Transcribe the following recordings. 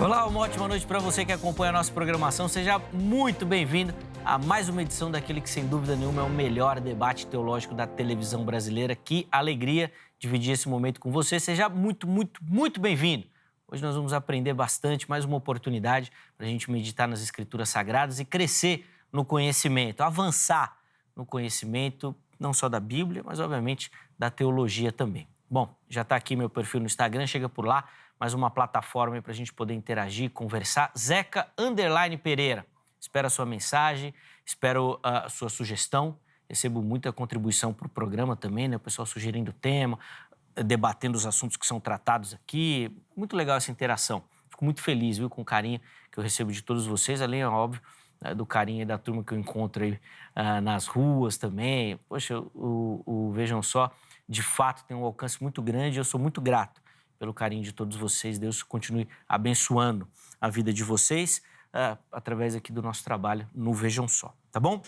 Olá, uma ótima noite para você que acompanha a nossa programação. Seja muito bem-vindo a mais uma edição daquele que, sem dúvida nenhuma, é o melhor debate teológico da televisão brasileira. Que alegria dividir esse momento com você. Seja muito bem-vindo. Hoje nós vamos aprender bastante, mais uma oportunidade para a gente meditar nas Escrituras Sagradas e crescer no conhecimento, avançar no conhecimento, não só da Bíblia, mas, obviamente, da teologia também. Bom, já está aqui meu perfil no Instagram, chega por lá. Mais uma plataforma para a gente poder interagir, conversar. Zeca_Pereira. Espero a sua mensagem, espero a sua sugestão. Recebo muita contribuição para o programa também, né? O pessoal sugerindo tema, debatendo os assuntos que são tratados aqui. Muito legal essa interação. Fico muito feliz, viu, com o carinho que eu recebo de todos vocês, além, é óbvio, do carinho e da turma que eu encontro aí nas ruas também. Poxa, vejam só, de fato tem um alcance muito grande e eu sou muito grato pelo carinho de todos vocês. Deus continue abençoando a vida de vocês através aqui do nosso trabalho no Vejam Só, tá bom?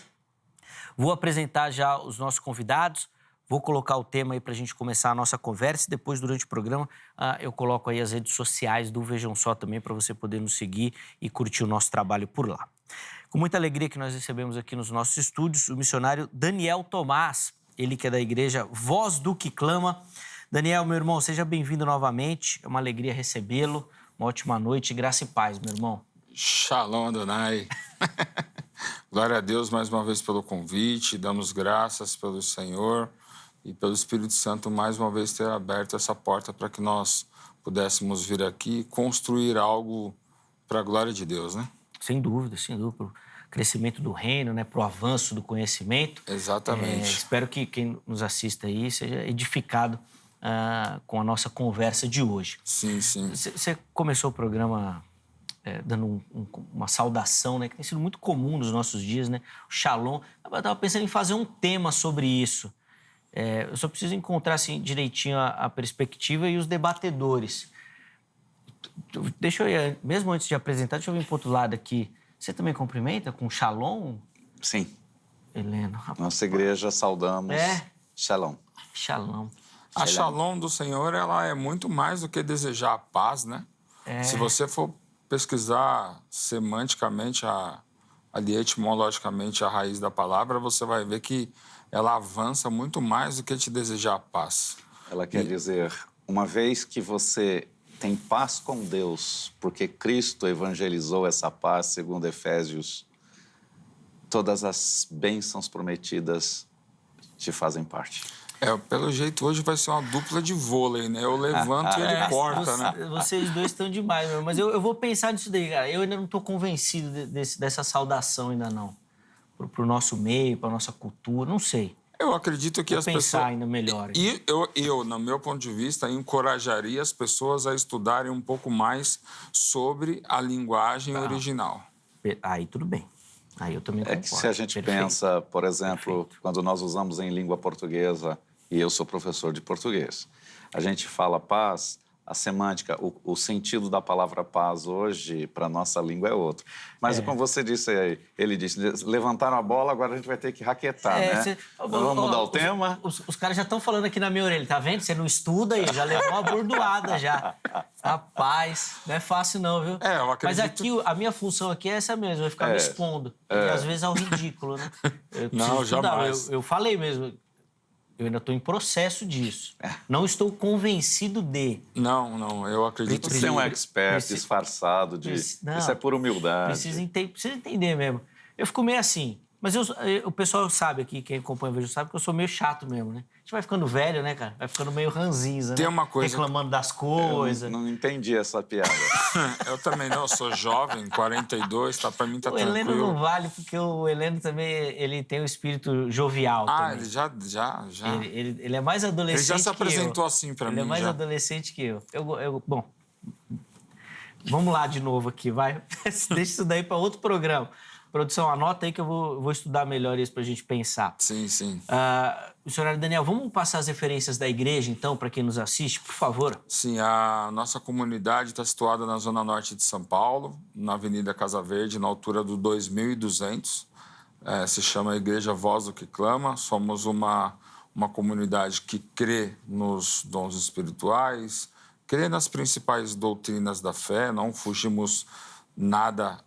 Vou apresentar já os nossos convidados, vou colocar o tema aí para a gente começar a nossa conversa e depois, durante o programa, eu coloco aí as redes sociais do Vejam Só também para você poder nos seguir e curtir o nosso trabalho por lá. Com muita alegria que nós recebemos aqui nos nossos estúdios o missionário Daniel Tomás, ele que é da igreja Voz do que Clama. Daniel, meu irmão, seja bem-vindo novamente. É uma alegria recebê-lo. Uma ótima noite, graça e paz, meu irmão. Shalom, Adonai. Glória a Deus mais uma vez pelo convite. Damos graças pelo Senhor e pelo Espírito Santo mais uma vez ter aberto essa porta para que nós pudéssemos vir aqui e construir algo para a glória de Deus, né? Sem dúvida, para o crescimento do reino, né? Para o avanço do conhecimento. Exatamente. Espero que quem nos assista aí seja edificado com a nossa conversa de hoje. Sim. Você começou o programa dando uma saudação, né, que tem sido muito comum nos nossos dias, né? O Shalom. Eu estava pensando em fazer um tema sobre isso. Eu só preciso encontrar assim, direitinho a perspectiva e os debatedores. Deixa eu ir, mesmo antes de apresentar, deixa eu vir para o outro lado aqui. Você também cumprimenta com Shalom? Sim. Helena. Rapaz. Nossa igreja saudamos. Shalom. Shalom. A Shalom do Senhor, ela é muito mais do que desejar a paz, né? Se você for pesquisar semanticamente, ali etimologicamente, a raiz da palavra, você vai ver que ela avança muito mais do que te desejar a paz. Ela quer dizer, uma vez que você tem paz com Deus, porque Cristo evangelizou essa paz, segundo Efésios, todas as bênçãos prometidas te fazem parte. Pelo jeito, hoje vai ser uma dupla de vôlei, né? Eu levanto e ele corta, né? Vocês dois estão demais, meu. Mas eu vou pensar nisso daí, cara. Eu ainda não estou convencido dessa saudação, ainda não. Pro nosso meio, pra nossa cultura, não sei. Eu acredito que as pessoas... pensar ainda melhor. E eu, no meu ponto de vista, encorajaria as pessoas a estudarem um pouco mais sobre a linguagem original. Aí tudo bem. Aí eu também concordo. É que se a gente pensa, por exemplo, quando nós usamos em língua portuguesa, e eu sou professor de português, a gente fala paz, a semântica, o sentido da palavra paz hoje, para a nossa língua, é outro. Mas, como você disse aí, ele disse, levantaram a bola, agora a gente vai ter que raquetar, né? Vamos mudar o tema? Os caras já estão falando aqui na minha orelha, tá vendo? Você não estuda aí, já levou uma bordoada já. Rapaz, não é fácil não, viu? Eu acredito... Mas aqui, a minha função aqui é essa mesmo, é ficar me expondo. E às vezes ao ridículo, né? Não, jamais. Eu falei mesmo, eu ainda estou em processo disso. Não estou convencido de... Não, eu acredito que... Você é um expert disfarçado de... Isso é por humildade. Precisa entender mesmo. Eu fico meio assim, mas o pessoal sabe aqui, quem acompanha o vídeo sabe que eu sou meio chato mesmo, né? A gente vai ficando velho, né, cara? Vai ficando meio ranzinza, Tem né? uma coisa... Reclamando das coisas. Eu não entendi essa piada. Eu também não, eu sou jovem, 42, pra mim tá tranquilo. O Heleno não vale, porque o Heleno também, ele tem um espírito jovial também. Ele já. Ele é mais adolescente que eu. Ele já se apresentou assim pra mim, Ele é mais adolescente que eu. Bom, vamos lá de novo aqui, vai. Deixa isso daí para outro programa. Produção, anota aí que eu vou estudar melhor isso para a gente pensar. Sim. Missionário Daniel, vamos passar as referências da igreja, então, para quem nos assiste, por favor? Sim, a nossa comunidade está situada na zona norte de São Paulo, na Avenida Casa Verde, na altura do 2200. Se chama Igreja Voz do que Clama. Somos uma comunidade que crê nos dons espirituais, crê nas principais doutrinas da fé, não fugimos nada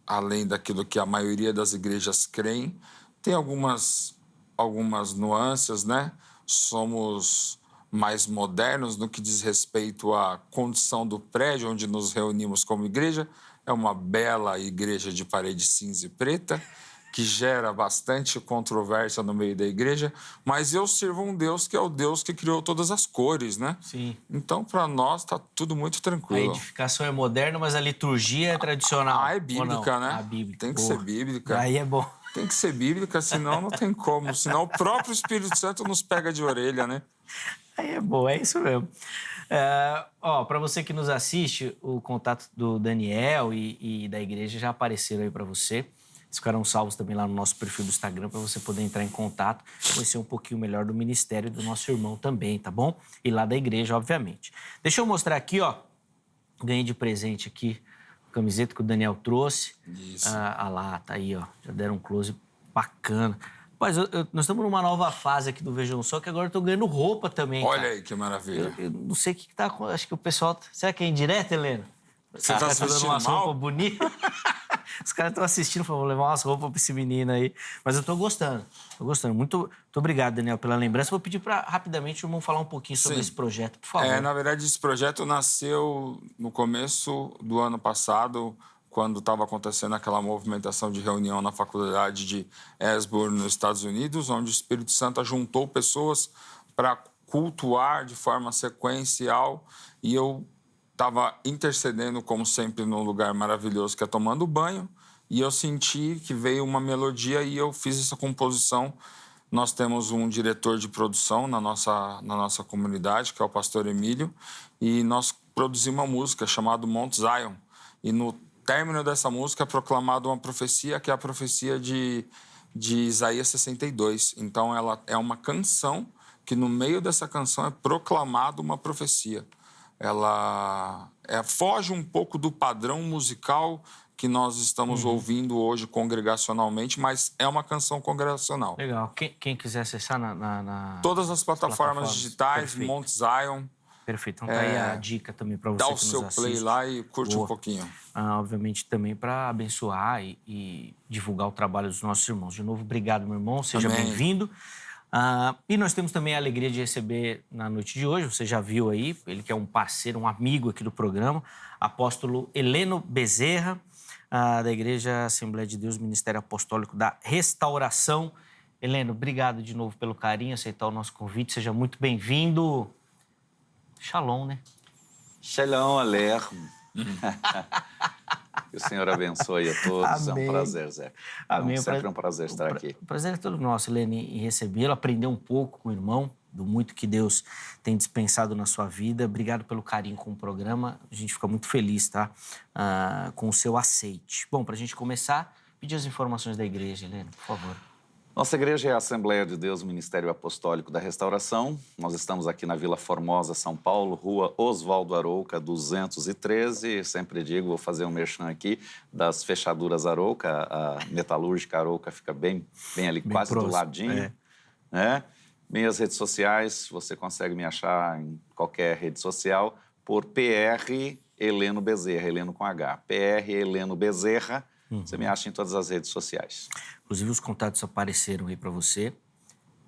além daquilo que a maioria das igrejas creem. Tem algumas nuances, né? Somos mais modernos no que diz respeito à condição do prédio onde nos reunimos como igreja. É uma bela igreja de parede cinza e preta, que gera bastante controvérsia no meio da igreja, mas eu sirvo um Deus que é o Deus que criou todas as cores, né? Sim. Então, para nós, está tudo muito A tranquilo. edificação é moderna, mas a liturgia é tradicional. É bíblica, né? Bíblica. Tem que ser bíblica. Aí é bom. Tem que ser bíblica, senão não tem como. Senão o próprio Espírito Santo nos pega de orelha, né? Aí é bom, é isso mesmo. Para você que nos assiste, o contato do Daniel e da igreja já apareceram aí para você. Eles ficarão salvos também lá no nosso perfil do Instagram para você poder entrar em contato, conhecer um pouquinho melhor do ministério do nosso irmão também, tá bom? E lá da igreja, obviamente. Deixa eu mostrar aqui, ó. Ganhei de presente aqui a camiseta que o Daniel trouxe. Isso. Lá, tá aí, ó. Já deram um close bacana. Mas nós estamos numa nova fase aqui do Vejam Só, que agora eu tô ganhando roupa também, Olha cara. aí que maravilha. Eu não sei o que tá com... Acho que o pessoal... Será que é indireta, Helena? Você tá dando assistindo umas mal? roupas bonitas. Os caras estão assistindo, falaram, vou levar umas roupas pra esse menino aí. Mas eu tô gostando, Muito obrigado, Daniel, pela lembrança. Vou pedir para, rapidamente, o irmão falar um pouquinho sobre esse projeto, por favor. Na verdade, esse projeto nasceu no começo do ano passado, quando estava acontecendo aquela movimentação de reunião na faculdade de Asbury, nos Estados Unidos, onde o Espírito Santo juntou pessoas para cultuar de forma sequencial, e eu estava intercedendo, como sempre, num lugar maravilhoso que é tomando banho, e eu senti que veio uma melodia e eu fiz essa composição. Nós temos um diretor de produção na nossa comunidade, que é o pastor Emílio, e nós produzimos uma música chamada Mount Zion. E no término dessa música é proclamada uma profecia, que é a profecia de Isaías 62. Então, ela é uma canção que, no meio dessa canção, é proclamada uma profecia. Ela foge um pouco do padrão musical que nós estamos ouvindo hoje congregacionalmente, mas é uma canção congregacional. Legal. Quem quiser acessar Todas as plataformas digitais, perfeito. Mount Zion. Perfeito. Então tá aí a dica também para você Dá que o nos seu assiste. play lá e curte um pouquinho. Obviamente também para abençoar e divulgar o trabalho dos nossos irmãos. De novo, obrigado, meu irmão. Seja bem-vindo. E nós temos também a alegria de receber na noite de hoje, você já viu aí, ele que é um parceiro, um amigo aqui do programa, apóstolo Heleno Bezerra, da Igreja Assembleia de Deus, Ministério Apostólico da Restauração. Heleno, obrigado de novo pelo carinho, aceitar o nosso convite, seja muito bem-vindo. Shalom, né? Shalom, Aleichem. Que o Senhor abençoe a todos. Amém. É um prazer, Zé. Amém. Sempre um prazer estar aqui. O prazer é todo nosso, Helene, em recebê-lo, aprender um pouco com o irmão, do muito que Deus tem dispensado na sua vida. Obrigado pelo carinho com o programa. A gente fica muito feliz, tá? Com o seu aceite. Bom, para a gente começar, pedir as informações da igreja, Helene, por favor. Nossa igreja é a Assembleia de Deus, Ministério Apostólico da Restauração. Nós estamos aqui na Vila Formosa, São Paulo, Rua Oswaldo Arouca, 213. Sempre digo, vou fazer um merchan aqui, das fechaduras Arouca. A metalúrgica Arouca fica bem ali, bem quase próximo, do ladinho. Né? Minhas redes sociais, você consegue me achar em qualquer rede social por PR Heleno Bezerra, Heleno com H. PR Heleno Bezerra. Você me acha em todas as redes sociais. Inclusive, os contatos apareceram aí para você.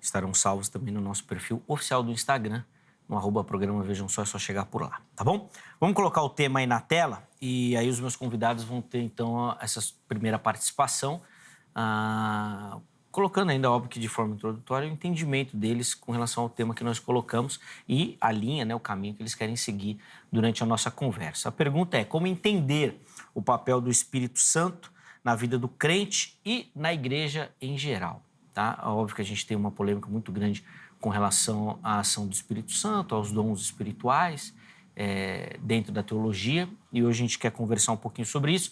Estarão salvos também no nosso perfil oficial do Instagram, no @programa Vejam Só, é só chegar por lá, tá bom? Vamos colocar o tema aí na tela e aí os meus convidados vão ter, então, essa primeira participação, colocando ainda, óbvio que de forma introdutória, o entendimento deles com relação ao tema que nós colocamos e a linha, né, o caminho que eles querem seguir durante a nossa conversa. A pergunta é como entender o papel do Espírito Santo na vida do crente e na igreja em geral, tá? Óbvio que a gente tem uma polêmica muito grande com relação à ação do Espírito Santo, aos dons espirituais dentro da teologia, e hoje a gente quer conversar um pouquinho sobre isso,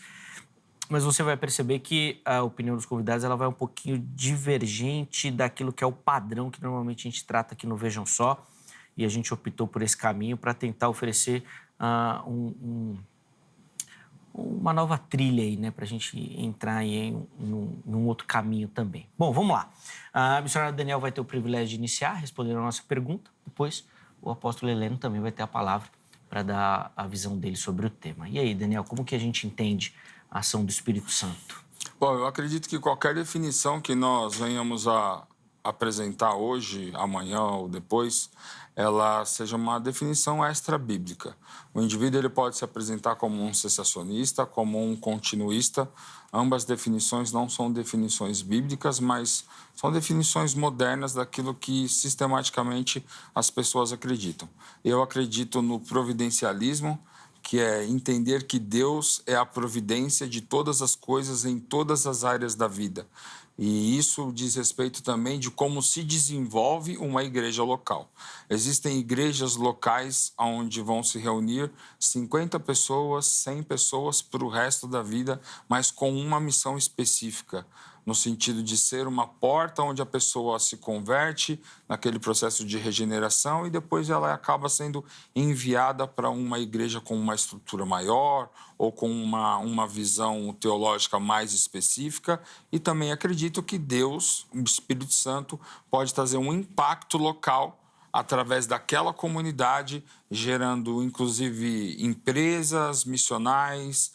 mas você vai perceber que a opinião dos convidados ela vai um pouquinho divergente daquilo que é o padrão que normalmente a gente trata aqui no Vejam Só, e a gente optou por esse caminho para tentar oferecer uma nova trilha aí, né, para a gente entrar em um outro caminho também. Bom, vamos lá. A missionária Daniel vai ter o privilégio de iniciar, respondendo a nossa pergunta. Depois, o apóstolo Heleno também vai ter a palavra para dar a visão dele sobre o tema. E aí, Daniel, como que a gente entende a ação do Espírito Santo? Bom, eu acredito que qualquer definição que nós venhamos a apresentar hoje, amanhã ou depois, ela seja uma definição extra-bíblica. O indivíduo ele pode se apresentar como um cessacionista, como um continuista. Ambas definições não são definições bíblicas, mas são definições modernas daquilo que sistematicamente as pessoas acreditam. Eu acredito no providencialismo, que é entender que Deus é a providência de todas as coisas em todas as áreas da vida. E isso diz respeito também de como se desenvolve uma igreja local. Existem igrejas locais onde vão se reunir 50 pessoas, 100 pessoas para o resto da vida, mas com uma missão específica, no sentido de ser uma porta onde a pessoa se converte naquele processo de regeneração e depois ela acaba sendo enviada para uma igreja com uma estrutura maior ou com uma visão teológica mais específica. E também acredito que Deus, o Espírito Santo, pode trazer um impacto local através daquela comunidade, gerando, inclusive, empresas missionais,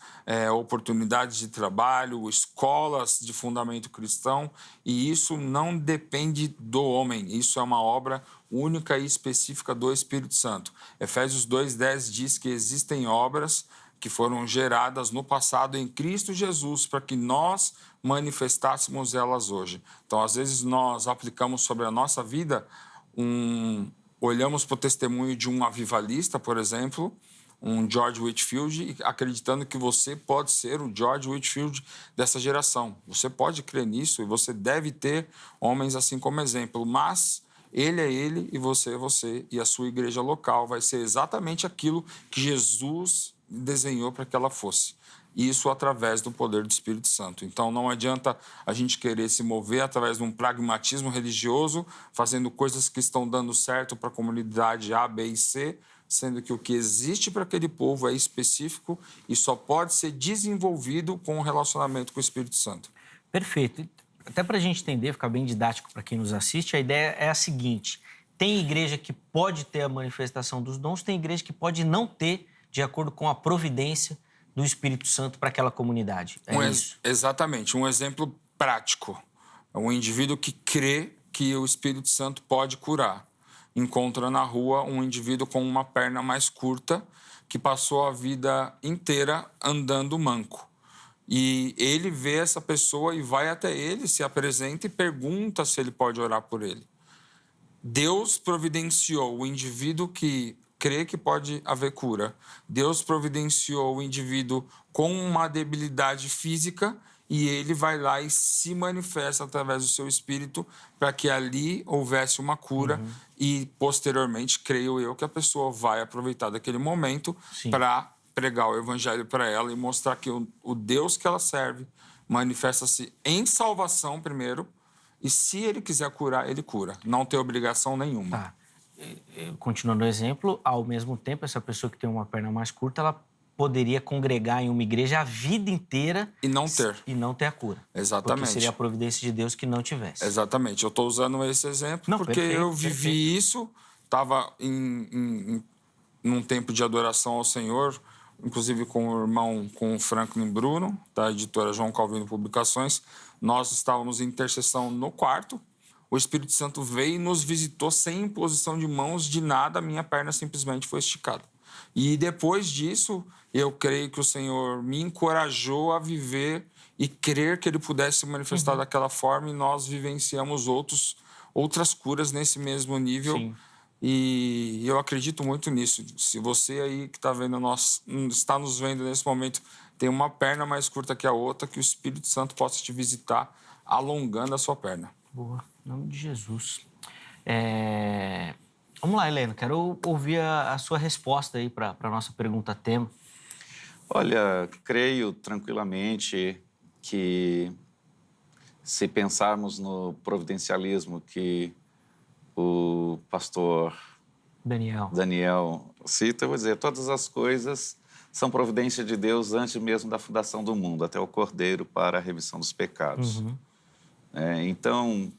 oportunidades de trabalho, escolas de fundamento cristão, e isso não depende do homem, isso é uma obra única e específica do Espírito Santo. Efésios 2:10 diz que existem obras que foram geradas no passado em Cristo Jesus para que nós manifestássemos elas hoje. Então, às vezes, nós aplicamos sobre a nossa vida olhamos para o testemunho de um avivalista, por exemplo, um George Whitefield, acreditando que você pode ser o George Whitefield dessa geração. Você pode crer nisso e você deve ter homens assim como exemplo, mas ele é ele e você é você, e a sua igreja local vai ser exatamente aquilo que Jesus desenhou para que ela fosse. Isso através do poder do Espírito Santo. Então, não adianta a gente querer se mover através de um pragmatismo religioso, fazendo coisas que estão dando certo para a comunidade A, B e C, sendo que o que existe para aquele povo é específico e só pode ser desenvolvido com um relacionamento com o Espírito Santo. Perfeito. Até para a gente entender, ficar bem didático para quem nos assiste, a ideia é a seguinte: tem igreja que pode ter a manifestação dos dons, tem igreja que pode não ter, de acordo com a providência do Espírito Santo para aquela comunidade. É isso? Exatamente. Um exemplo prático. É um indivíduo que crê que o Espírito Santo pode curar. Encontra na rua um indivíduo com uma perna mais curta que passou a vida inteira andando manco. E ele vê essa pessoa e vai até ele, se apresenta e pergunta se ele pode orar por ele. Deus providenciou o indivíduo que crê que pode haver cura. Deus providenciou o indivíduo com uma debilidade física e ele vai lá e se manifesta através do seu espírito para que ali houvesse uma cura e, posteriormente, creio eu que a pessoa vai aproveitar daquele momento para pregar o evangelho para ela e mostrar que o Deus que ela serve manifesta-se em salvação primeiro e, se ele quiser curar, ele cura. Não tem obrigação nenhuma. Tá. Continuando o exemplo, ao mesmo tempo, essa pessoa que tem uma perna mais curta, ela poderia congregar em uma igreja a vida inteira e não ter. E não ter a cura. Exatamente. Porque seria a providência de Deus que não tivesse. Exatamente. Eu estou usando esse exemplo porque eu vivi isso, estava num tempo de adoração ao Senhor, inclusive com o irmão, com o Franklin Bruno, da editora João Calvino Publicações. Nós estávamos em intercessão no quarto. O Espírito Santo veio e nos visitou sem imposição de mãos, de nada, a minha perna simplesmente foi esticada. E depois disso, eu creio que o Senhor me encorajou a viver e crer que Ele pudesse se manifestar daquela forma, e nós vivenciamos outras curas nesse mesmo nível. Sim. E eu acredito muito nisso. Se você aí que está nos vendo nesse momento tem uma perna mais curta que a outra, que o Espírito Santo possa te visitar alongando a sua perna. Boa, em nome de Jesus. Vamos lá, Heleno, quero ouvir a sua resposta aí para a nossa pergunta tema. Olha, creio tranquilamente que, se pensarmos no providencialismo que o pastor Daniel cita, eu vou dizer, todas as coisas são providência de Deus antes mesmo da fundação do mundo, até o Cordeiro para a remissão dos pecados. Então,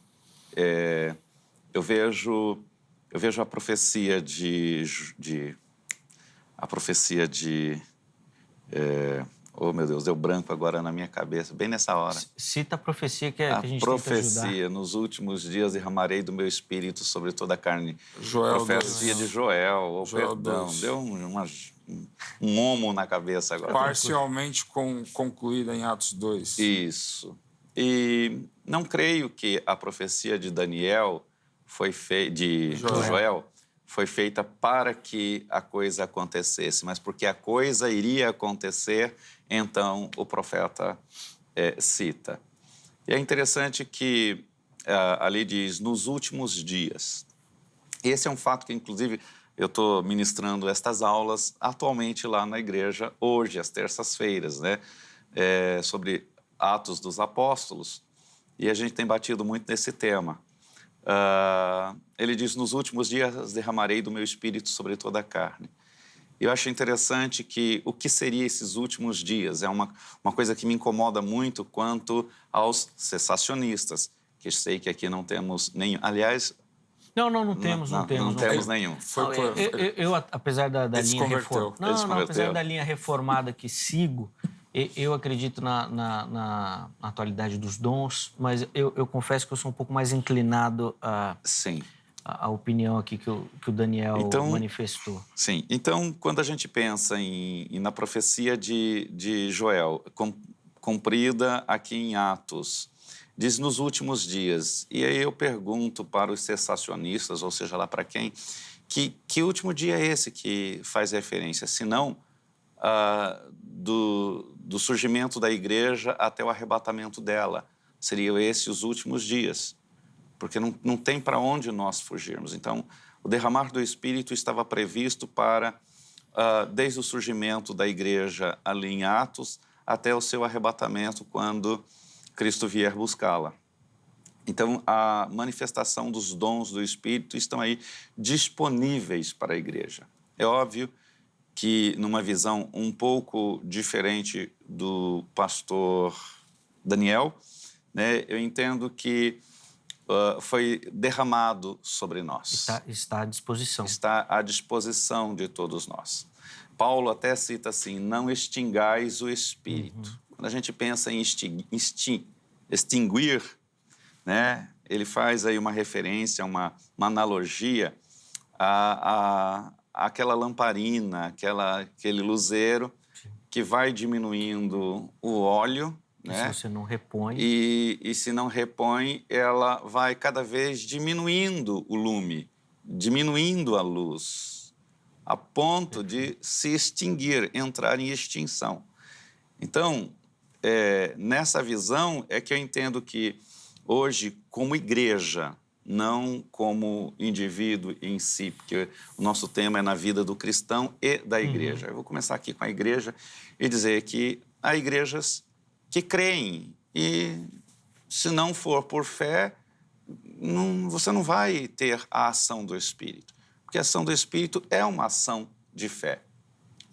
eu vejo a profecia a profecia de... oh, meu Deus, deu branco agora na minha cabeça, bem nessa hora. Cita a profecia que a gente profecia, tenta ajudar. nos últimos dias derramarei do meu espírito sobre toda a carne. Joel Profecia 2. de Joel, Joel perdão, 2. deu um homo na cabeça agora. Parcialmente concluída em Atos 2. Isso. E não creio que a profecia de Daniel de Joel foi feita para que a coisa acontecesse, mas porque a coisa iria acontecer, então o profeta cita. E é interessante que ali diz, nos últimos dias. Esse é um fato que, inclusive, eu estou ministrando estas aulas atualmente lá na igreja, hoje, às terças-feiras, né? Sobre Atos dos Apóstolos, e a gente tem batido muito nesse tema. Ele diz, nos últimos dias derramarei do meu espírito sobre toda a carne. Eu acho interessante que o que seria esses últimos dias é uma coisa que me incomoda muito quanto aos cessacionistas, que sei que aqui não temos nenhum. Aliás... Não temos nenhum. Eu apesar da linha reformada... apesar da linha reformada que sigo, eu acredito na atualidade dos dons, mas eu confesso que eu sou um pouco mais inclinado a opinião aqui que o Daniel manifestou. Sim. Então, quando a gente pensa na profecia de Joel, cumprida aqui em Atos, diz nos últimos dias. E aí eu pergunto para os cessacionistas, ou seja lá para quem, que último dia é esse que faz referência? Se não do surgimento da igreja até o arrebatamento dela. Seriam esses os últimos dias. Porque não tem para onde nós fugirmos. Então, o derramar do Espírito estava previsto para, desde o surgimento da igreja ali em Atos, até o seu arrebatamento, quando Cristo vier buscá-la. Então, a manifestação dos dons do Espírito estão aí disponíveis para a igreja. É óbvio que, numa visão um pouco diferente do pastor Daniel, né, eu entendo que foi derramado sobre nós. Está à disposição. Está à disposição de todos nós. Paulo até cita assim, não extingais o Espírito. Quando a gente pensa em extinguir, né, ele faz aí uma referência, uma analogia àquela lamparina, aquele luzeiro que vai diminuindo o óleo, né? Se você não repõe... E se não repõe, ela vai cada vez diminuindo o lume, diminuindo a luz, a ponto de se extinguir, entrar em extinção. Então, nessa visão é que eu entendo que hoje, como igreja, não como indivíduo em si, porque o nosso tema é na vida do cristão e da igreja. Eu vou começar aqui com a igreja e dizer que há igrejas que creem, e se não for por fé, você não vai ter a ação do Espírito, porque a ação do Espírito é uma ação de fé,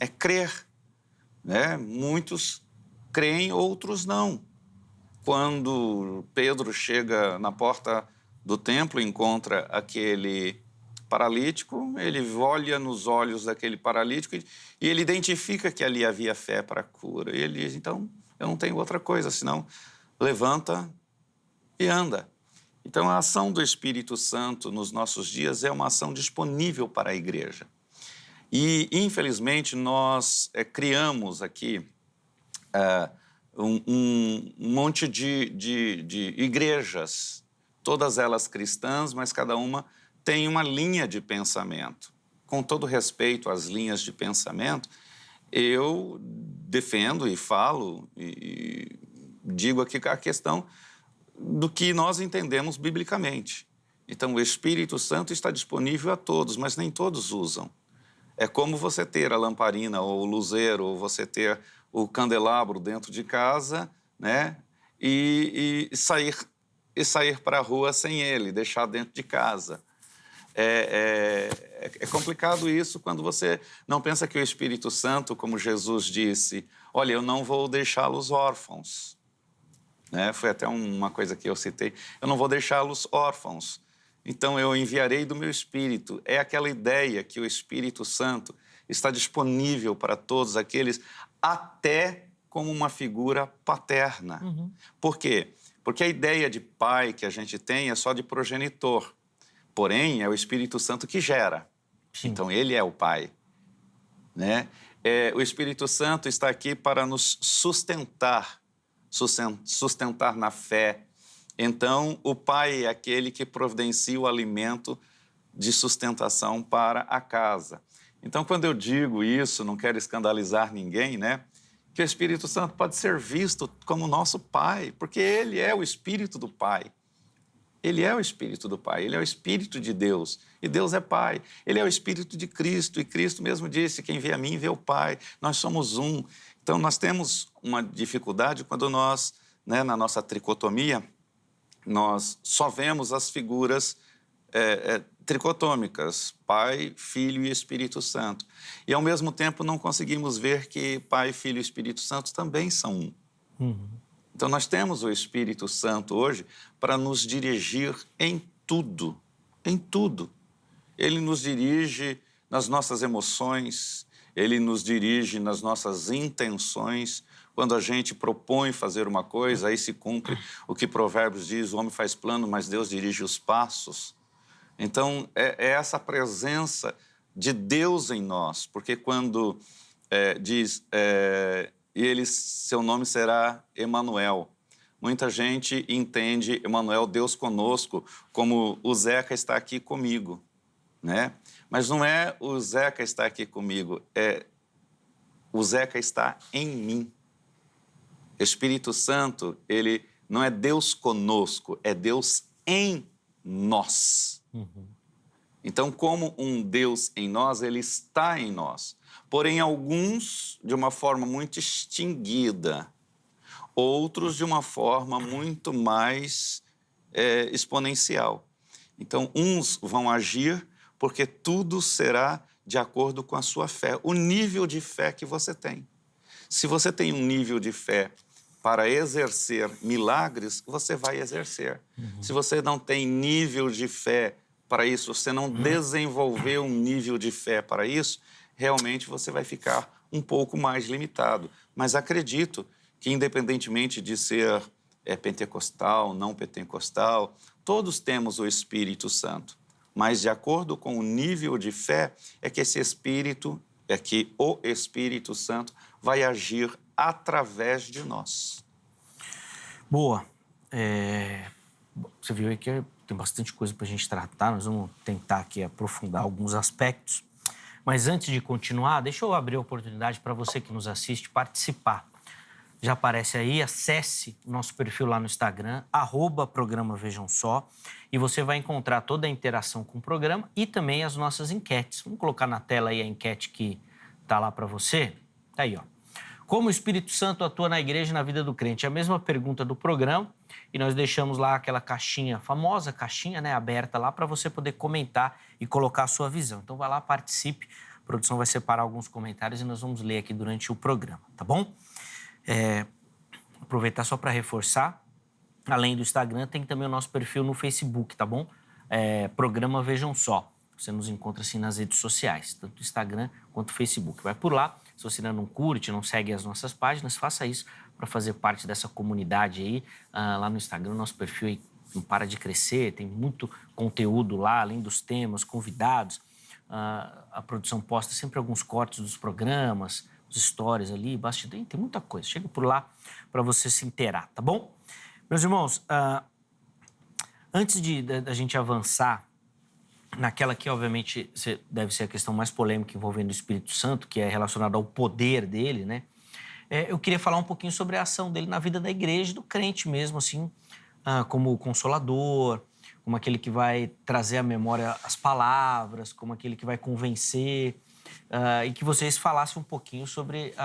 é crer, né? Muitos creem, outros não. Quando Pedro chega na porta do templo e encontra aquele paralítico, ele olha nos olhos daquele paralítico e ele identifica que ali havia fé para a cura, e ele diz, então... eu não tenho outra coisa, senão levanta e anda. Então, a ação do Espírito Santo nos nossos dias é uma ação disponível para a igreja. E, infelizmente, nós criamos aqui um monte de igrejas, todas elas cristãs, mas cada uma tem uma linha de pensamento. Com todo respeito às linhas de pensamento, eu defendo e falo e digo aqui a questão do que nós entendemos biblicamente. Então, o Espírito Santo está disponível a todos, mas nem todos usam. É como você ter a lamparina ou o luzeiro, ou você ter o candelabro dentro de casa, né? E sair para a rua sem ele, deixar dentro de casa. É complicado isso quando você não pensa que o Espírito Santo, como Jesus disse, olha, eu não vou deixá-los órfãos. Né? Foi até uma coisa que eu citei, eu não vou deixá-los órfãos. Então, eu enviarei do meu Espírito. É aquela ideia que o Espírito Santo, está disponível para todos aqueles, até como uma figura paterna. Por quê? Porque a ideia de pai que a gente tem é só de progenitor. Porém, é o Espírito Santo que gera. Sim. Então, ele é o pai, né? O Espírito Santo está aqui para nos sustentar na fé. Então, o pai é aquele que providencia o alimento de sustentação para a casa. Então, quando eu digo isso, não quero escandalizar ninguém, né? Que o Espírito Santo pode ser visto como nosso pai, porque ele é o Espírito do Pai. Ele é o Espírito do Pai, ele é o Espírito de Deus, e Deus é Pai. Ele é o Espírito de Cristo, e Cristo mesmo disse, quem vê a mim, vê o Pai. Nós somos um. Então, nós temos uma dificuldade quando nós, né, na nossa tricotomia, nós só vemos as figuras tricotômicas, Pai, Filho e Espírito Santo. E, ao mesmo tempo, não conseguimos ver que Pai, Filho e Espírito Santo também são um. Então, nós temos o Espírito Santo hoje para nos dirigir em tudo, em tudo. Ele nos dirige nas nossas emoções, ele nos dirige nas nossas intenções. Quando a gente propõe fazer uma coisa, aí se cumpre o que Provérbios diz, o homem faz plano, mas Deus dirige os passos. Então, é essa presença de Deus em nós, porque quando diz... e seu nome será Emanuel. Muita gente entende Emanuel, Deus conosco, como o Zeca está aqui comigo, né? Mas não é o Zeca está aqui comigo, o Zeca está em mim. Espírito Santo, ele não é Deus conosco, é Deus em nós. Então, como um Deus em nós, ele está em nós. Porém, alguns de uma forma muito extinguida, outros de uma forma muito mais exponencial. Então, uns vão agir porque tudo será de acordo com a sua fé, o nível de fé que você tem. Se você tem um nível de fé para exercer milagres, você vai exercer. Se você não tem nível de fé para isso, você não desenvolveu um nível de fé para isso, realmente você vai ficar um pouco mais limitado. Mas acredito que, independentemente de ser pentecostal, não pentecostal, todos temos o Espírito Santo. Mas, de acordo com o nível de fé, é que o Espírito Santo vai agir através de nós. Boa. Você viu aí que tem bastante coisa para a gente tratar, nós vamos tentar aqui aprofundar alguns aspectos. Mas antes de continuar, deixa eu abrir a oportunidade para você que nos assiste participar. Já aparece aí, acesse o nosso perfil lá no Instagram, @programa Vejam Só, e você vai encontrar toda a interação com o programa e também as nossas enquetes. Vamos colocar na tela aí a enquete que está lá para você. Tá aí, ó. Como o Espírito Santo atua na igreja e na vida do crente? É a mesma pergunta do programa e nós deixamos lá aquela caixinha, famosa caixinha, né, aberta lá para você poder comentar e colocar a sua visão. Então vai lá, participe, a produção vai separar alguns comentários e nós vamos ler aqui durante o programa, tá bom? Aproveitar só para reforçar, além do Instagram, tem também o nosso perfil no Facebook, tá bom? Programa Vejam Só. Você nos encontra assim nas redes sociais, tanto no Instagram quanto no Facebook. Vai por lá. Se você ainda não curte, não segue as nossas páginas, faça isso para fazer parte dessa comunidade aí. Lá no Instagram, nosso perfil aí não para de crescer, tem muito conteúdo lá, além dos temas, convidados. A produção posta sempre alguns cortes dos programas, os stories ali, bastidão, tem muita coisa. Chega por lá para você se inteirar, tá bom? Meus irmãos, antes da gente avançar naquela que, obviamente, deve ser a questão mais polêmica envolvendo o Espírito Santo, que é relacionada ao poder dele, né? Eu queria falar um pouquinho sobre a ação dele na vida da igreja, do crente mesmo, assim, como consolador, como aquele que vai trazer à memória as palavras, como aquele que vai convencer, e que vocês falassem um pouquinho sobre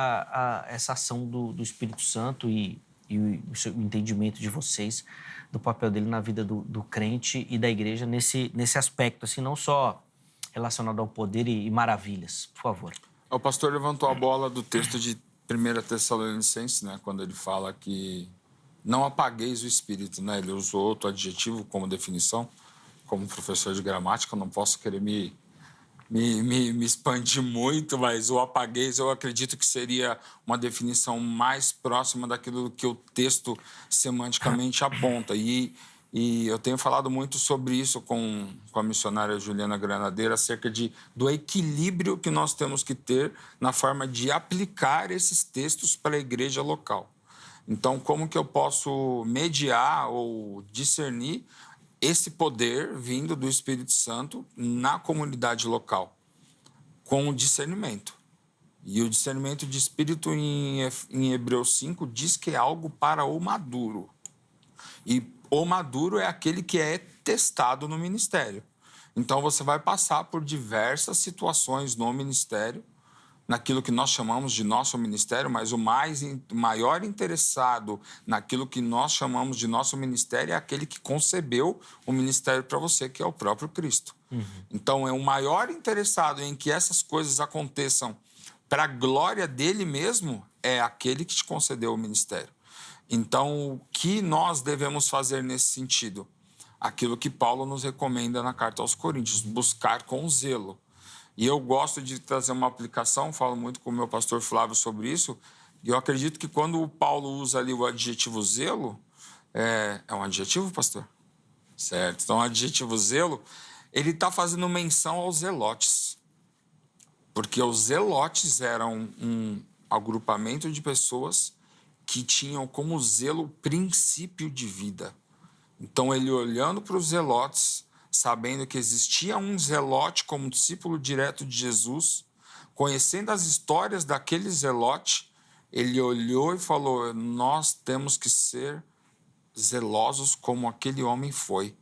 essa ação do Espírito Santo e o entendimento de vocês do papel dele na vida do crente e da igreja nesse aspecto, assim, não só relacionado ao poder e maravilhas. Por favor. O pastor levantou a bola do texto de 1 Tessalonicenses, né, quando ele fala que não apagueis o Espírito, né? Ele usou outro adjetivo como definição. Como professor de gramática, eu não posso querer me me expandi muito, mas o apagueis eu acredito que seria uma definição mais próxima daquilo que o texto semanticamente aponta. E eu tenho falado muito sobre isso com a missionária Juliana Granadeira, acerca do equilíbrio que nós temos que ter na forma de aplicar esses textos para a igreja local. Então, como que eu posso mediar ou discernir esse poder vindo do Espírito Santo na comunidade local? Com o discernimento. E o discernimento de espírito em Hebreus 5 diz que é algo para o maduro. E o maduro é aquele que é testado no ministério. Então, você vai passar por diversas situações no ministério, naquilo que nós chamamos de nosso ministério, mas o maior interessado naquilo que nós chamamos de nosso ministério é aquele que concebeu o ministério para você, que é o próprio Cristo. Então, é o maior interessado em que essas coisas aconteçam para a glória dele mesmo é aquele que te concedeu o ministério. Então, o que nós devemos fazer nesse sentido? Aquilo que Paulo nos recomenda na carta aos Coríntios, buscar com zelo. E eu gosto de trazer uma aplicação, falo muito com o meu pastor Flávio sobre isso, e eu acredito que quando o Paulo usa ali o adjetivo zelo, é um adjetivo, pastor? Certo. Então, o adjetivo zelo, ele está fazendo menção aos zelotes. Porque os zelotes eram um agrupamento de pessoas que tinham como zelo o princípio de vida. Então, ele olhando para os zelotes, sabendo que existia um zelote como discípulo direto de Jesus, conhecendo as histórias daquele zelote, ele olhou e falou: nós temos que ser zelosos como aquele homem foi.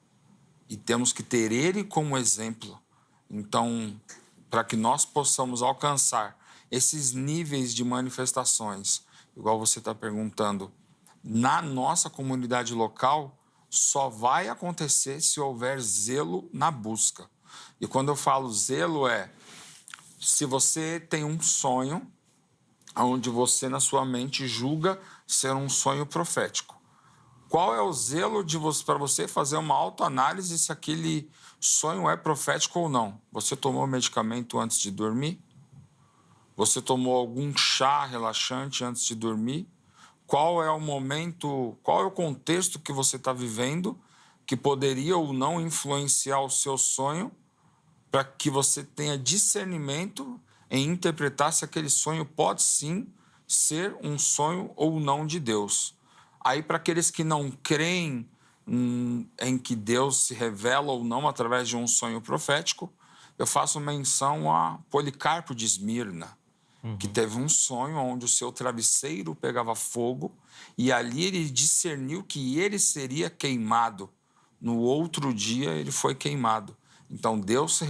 E temos que ter ele como exemplo. Então, para que nós possamos alcançar esses níveis de manifestações, igual você está perguntando, na nossa comunidade local, só vai acontecer se houver zelo na busca. E quando eu falo zelo se você tem um sonho, onde você na sua mente julga ser um sonho profético. Qual é o zelo para você fazer uma autoanálise se aquele sonho é profético ou não? Você tomou medicamento antes de dormir? Você tomou algum chá relaxante antes de dormir? Qual é o momento, qual é o contexto que você está vivendo que poderia ou não influenciar o seu sonho para que você tenha discernimento em interpretar se aquele sonho pode sim ser um sonho ou não de Deus. Aí, para aqueles que não creem em que Deus se revela ou não através de um sonho profético, eu faço menção a Policarpo de Esmirna, que teve um sonho onde o seu travesseiro pegava fogo e ali ele discerniu que ele seria queimado. No outro dia, ele foi queimado. Então, Deus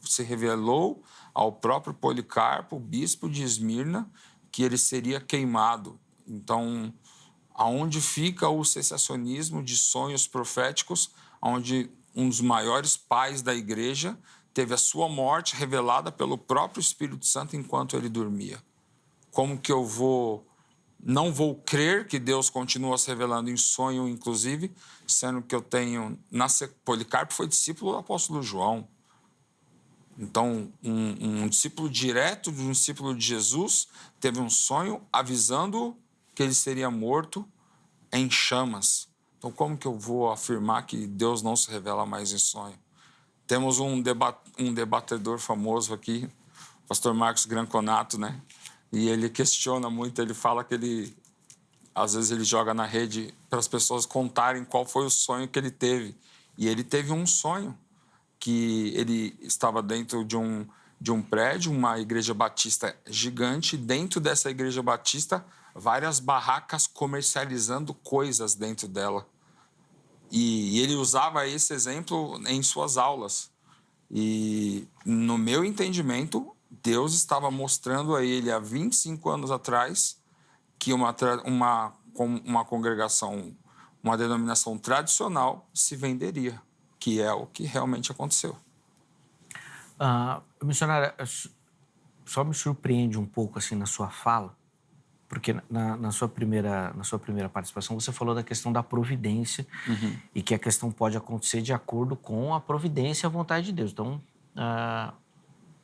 se revelou ao próprio Policarpo, bispo de Esmirna, que ele seria queimado. Então, aonde fica o cessacionismo de sonhos proféticos, onde um dos maiores pais da igreja teve a sua morte revelada pelo próprio Espírito Santo enquanto ele dormia? Como que eu não vou crer que Deus continua se revelando em sonho, inclusive, sendo que eu tenho... Policarpo foi discípulo do apóstolo João. Então, um discípulo direto de um discípulo de Jesus teve um sonho avisando que ele seria morto em chamas. Então, como que eu vou afirmar que Deus não se revela mais em sonho? Temos um debatedor famoso aqui, o pastor Marcos Granconato, né? E ele questiona muito, ele fala que às vezes ele joga na rede para as pessoas contarem qual foi o sonho que ele teve. E ele teve um sonho, que ele estava dentro de um prédio, uma igreja batista gigante. Dentro dessa igreja batista, várias barracas comercializando coisas dentro dela. E ele usava esse exemplo em suas aulas. E, no meu entendimento, Deus estava mostrando a ele, há 25 anos atrás, que uma congregação, uma denominação tradicional se venderia, que é o que realmente aconteceu. Missionária, só me surpreende um pouco assim na sua fala, porque na sua primeira participação você falou da questão da providência e que a questão pode acontecer de acordo com a providência e a vontade de Deus. Então,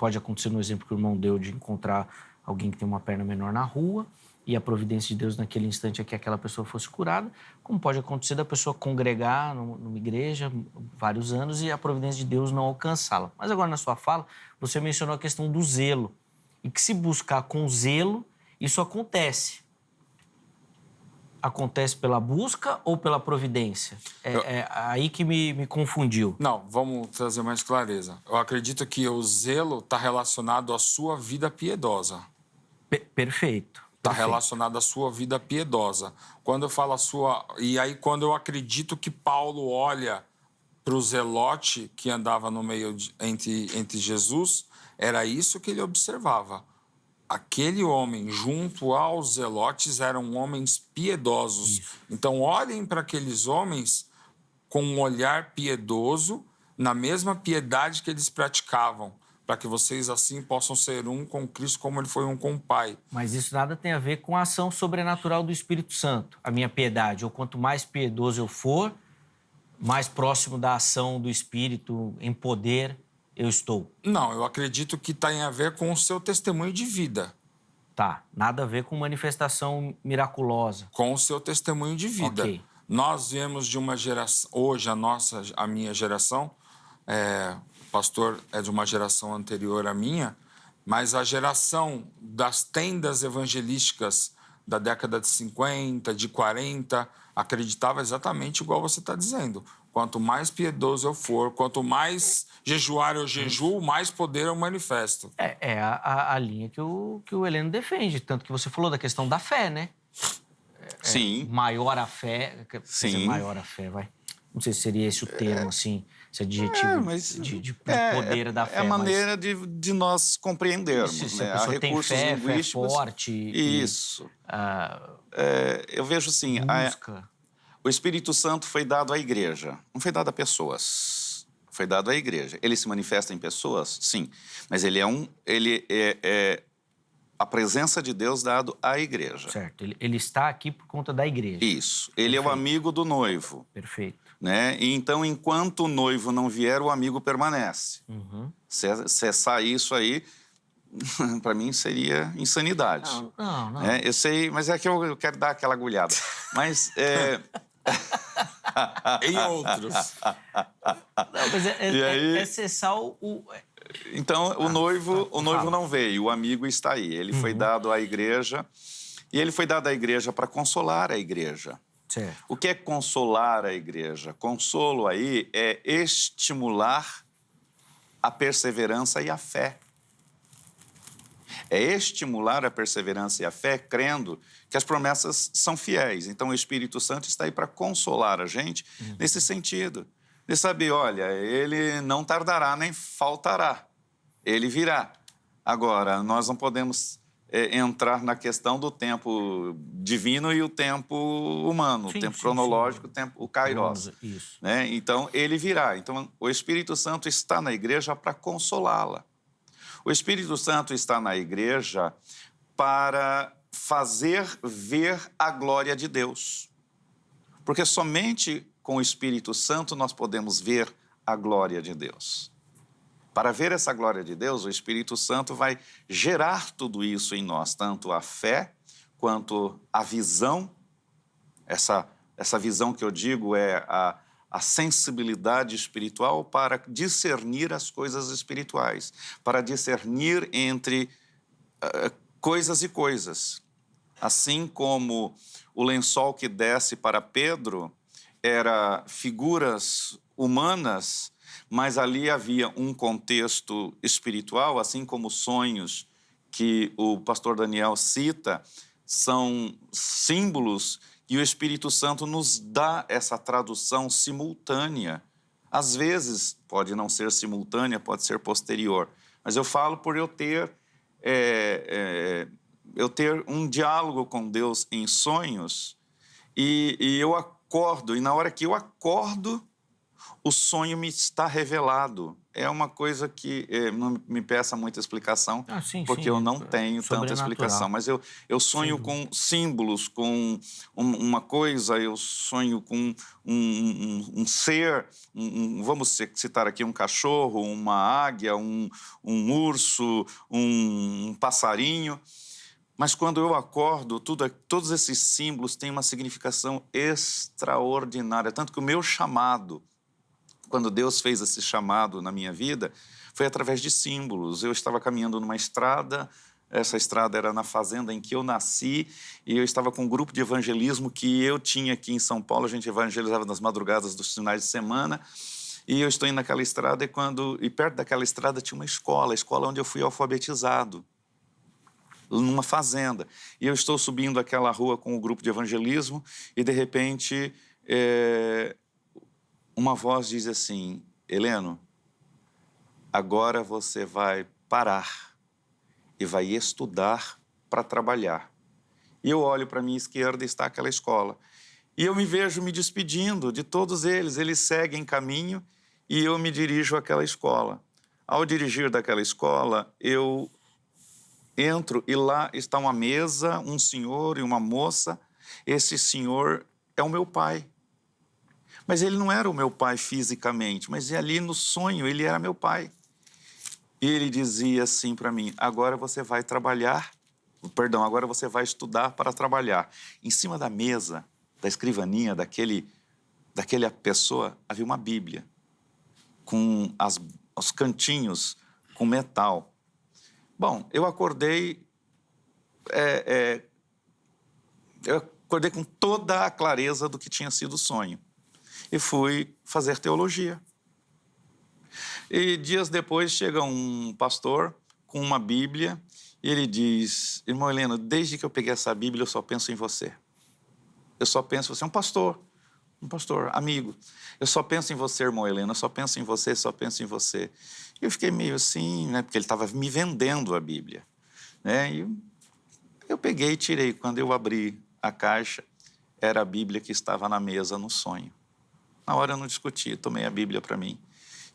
pode acontecer no exemplo que o irmão deu de encontrar alguém que tem uma perna menor na rua e a providência de Deus naquele instante é que aquela pessoa fosse curada, como pode acontecer da pessoa congregar numa igreja vários anos e a providência de Deus não alcançá-la. Mas agora, na sua fala, você mencionou a questão do zelo e que se buscar com zelo, isso acontece. Acontece pela busca ou pela providência? É aí que me confundiu. Não, vamos trazer mais clareza. Eu acredito que o zelo está relacionado à sua vida piedosa. Perfeito. Está relacionado à sua vida piedosa. Quando eu falo a sua... E aí, quando eu acredito que Paulo olha para o zelote que andava no meio entre Jesus, era isso que ele observava. Aquele homem, junto aos zelotes, eram homens piedosos. Isso. Então, olhem para aqueles homens com um olhar piedoso, na mesma piedade que eles praticavam, para que vocês assim possam ser um com Cristo como ele foi um com o Pai. Mas isso nada tem a ver com a ação sobrenatural do Espírito Santo, a minha piedade. Ou quanto mais piedoso eu for, mais próximo da ação do Espírito em poder eu estou. Não, eu acredito que tem a ver com o seu testemunho de vida. Tá, nada a ver com manifestação miraculosa. Com o seu testemunho de vida. Ok. Nós viemos de uma geração... Hoje, a minha geração... O pastor é de uma geração anterior à minha, mas a geração das tendas evangelísticas da década de 50, de 40, acreditava exatamente igual você está dizendo. Quanto mais piedoso eu for, quanto mais jejuar eu jejuo, mais poder eu manifesto. É a linha que o Heleno defende, tanto que você falou da questão da fé, né? Sim. Maior a fé... Quer dizer, Sim. maior a fé, vai. Não sei se seria esse o termo, assim, esse adjetivo de poder da fé. É a maneira de nós compreendermos, se né? a pessoa Há recursos tem fé linguísticos. forte... Isso. Eu vejo assim, busca. o Espírito Santo foi dado à igreja, não foi dado a pessoas. Foi dado à igreja. Ele se manifesta em pessoas? Sim. Mas ele é a presença de Deus dado à igreja. Certo. Ele está aqui por conta da igreja. Isso. Ele é o amigo do noivo. Perfeito. Né? E então, enquanto o noivo não vier, o amigo permanece. Uhum. Cessar isso aí, para mim, seria insanidade. Não. Eu sei, mas é que eu quero dar aquela agulhada. Mas... Em outros. Não, mas é cessar o... Então, o noivo não veio, o amigo está aí. Ele foi dado à igreja, e ele foi dado à igreja para consolar a igreja. Certo. O que é consolar a igreja? Consolo aí é estimular a perseverança e a fé. É estimular a perseverança e a fé crendo que as promessas são fiéis. Então, o Espírito Santo está aí para consolar a gente nesse sentido. De saber, olha, ele não tardará nem faltará. Ele virá. Agora, nós não podemos entrar na questão do tempo divino e o tempo humano, o tempo cronológico, o kairos. Isso. Né? Então, ele virá. Então, o Espírito Santo está na igreja para consolá-la. O Espírito Santo está na igreja para fazer ver a glória de Deus. Porque somente com o Espírito Santo nós podemos ver a glória de Deus. Para ver essa glória de Deus, o Espírito Santo vai gerar tudo isso em nós, tanto a fé quanto a visão. Essa visão que eu digo é a sensibilidade espiritual para discernir as coisas espirituais, para discernir entre coisas e coisas. Assim como o lençol que desce para Pedro era figuras humanas, mas ali havia um contexto espiritual, assim como os sonhos que o pastor Daniel cita, são símbolos e o Espírito Santo nos dá essa tradução simultânea. Às vezes, pode não ser simultânea, pode ser posterior, mas eu falo por eu ter um diálogo com Deus em sonhos e eu acordo, e na hora que eu acordo, o sonho me está revelado. É uma coisa que não me peça muita explicação, porque eu não tenho tanta explicação. Mas eu sonho com símbolos, com uma coisa, eu sonho com um ser, vamos citar aqui um cachorro, uma águia, um urso, um passarinho. Mas quando eu acordo, todos esses símbolos têm uma significação extraordinária. Tanto que o meu chamado, quando Deus fez esse chamado na minha vida, foi através de símbolos. Eu estava caminhando numa estrada, essa estrada era na fazenda em que eu nasci, e eu estava com um grupo de evangelismo que eu tinha aqui em São Paulo. A gente evangelizava nas madrugadas dos finais de semana, e eu estou indo naquela estrada, e perto daquela estrada tinha uma escola, a escola onde eu fui alfabetizado, numa fazenda. E eu estou subindo aquela rua com o grupo de evangelismo, e de repente uma voz diz assim: Heleno, agora você vai parar e vai estudar para trabalhar. E eu olho para a minha esquerda e está aquela escola. E eu me vejo me despedindo de todos eles. Eles seguem caminho e eu me dirijo àquela escola. Ao dirigir daquela escola, eu entro e lá está uma mesa, um senhor e uma moça. Esse senhor é o meu pai. Mas ele não era o meu pai fisicamente, mas ali no sonho ele era meu pai. E ele dizia assim para mim: agora você vai agora você vai estudar para trabalhar. Em cima da mesa, da escrivaninha daquela pessoa, havia uma Bíblia, com os cantinhos com metal. Bom, eu acordei com toda a clareza do que tinha sido o sonho. E fui fazer teologia. E dias depois chega um pastor com uma Bíblia e ele diz: irmão Heleno, desde que eu peguei essa Bíblia eu só penso em você. Eu só penso, você é um pastor amigo. Eu só penso em você, irmão Heleno, eu só penso em você, só penso em você. E eu fiquei meio assim, né, porque ele estava me vendendo a Bíblia. Né, e eu peguei e tirei. Quando eu abri a caixa, era a Bíblia que estava na mesa no sonho. Na hora eu não discuti, tomei a Bíblia para mim.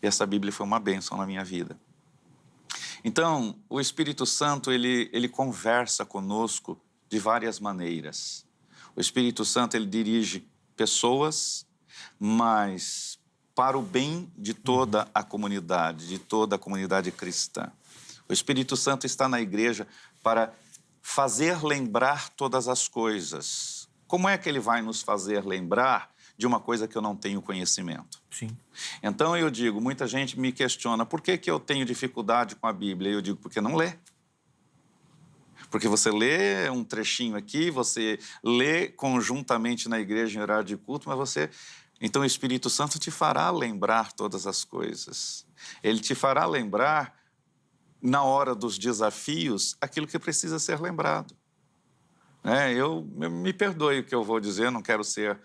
E essa Bíblia foi uma bênção na minha vida. Então, o Espírito Santo, ele conversa conosco de várias maneiras. O Espírito Santo, ele dirige pessoas, mas para o bem de toda a comunidade cristã. O Espírito Santo está na igreja para fazer lembrar todas as coisas. Como é que ele vai nos fazer lembrar de uma coisa que eu não tenho conhecimento? Sim. Então eu digo, muita gente me questiona, por que eu tenho dificuldade com a Bíblia? Eu digo, porque não lê. Porque você lê um trechinho aqui, você lê conjuntamente na igreja em horário de culto, mas você... Então o Espírito Santo te fará lembrar todas as coisas. Ele te fará lembrar, na hora dos desafios, aquilo que precisa ser lembrado. Eu me perdoe o que eu vou dizer, não quero ser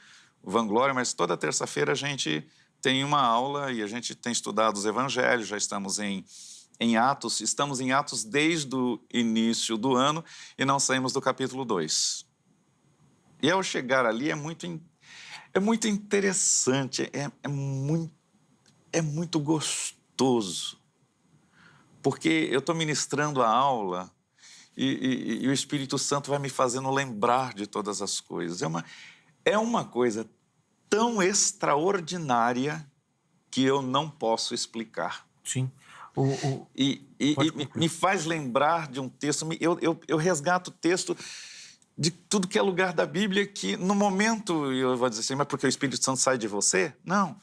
vanglória, mas toda terça-feira a gente tem uma aula e a gente tem estudado os evangelhos, já estamos em Atos, estamos em Atos desde o início do ano e não saímos do capítulo 2. E ao chegar ali é muito interessante, é muito gostoso, porque eu estou ministrando a aula e o Espírito Santo vai me fazendo lembrar de todas as coisas. É uma coisa tão extraordinária que eu não posso explicar. Sim. Me faz lembrar de um texto, eu resgato o texto de tudo que é lugar da Bíblia que, no momento, eu vou dizer assim, mas porque o Espírito Santo sai de você? Não.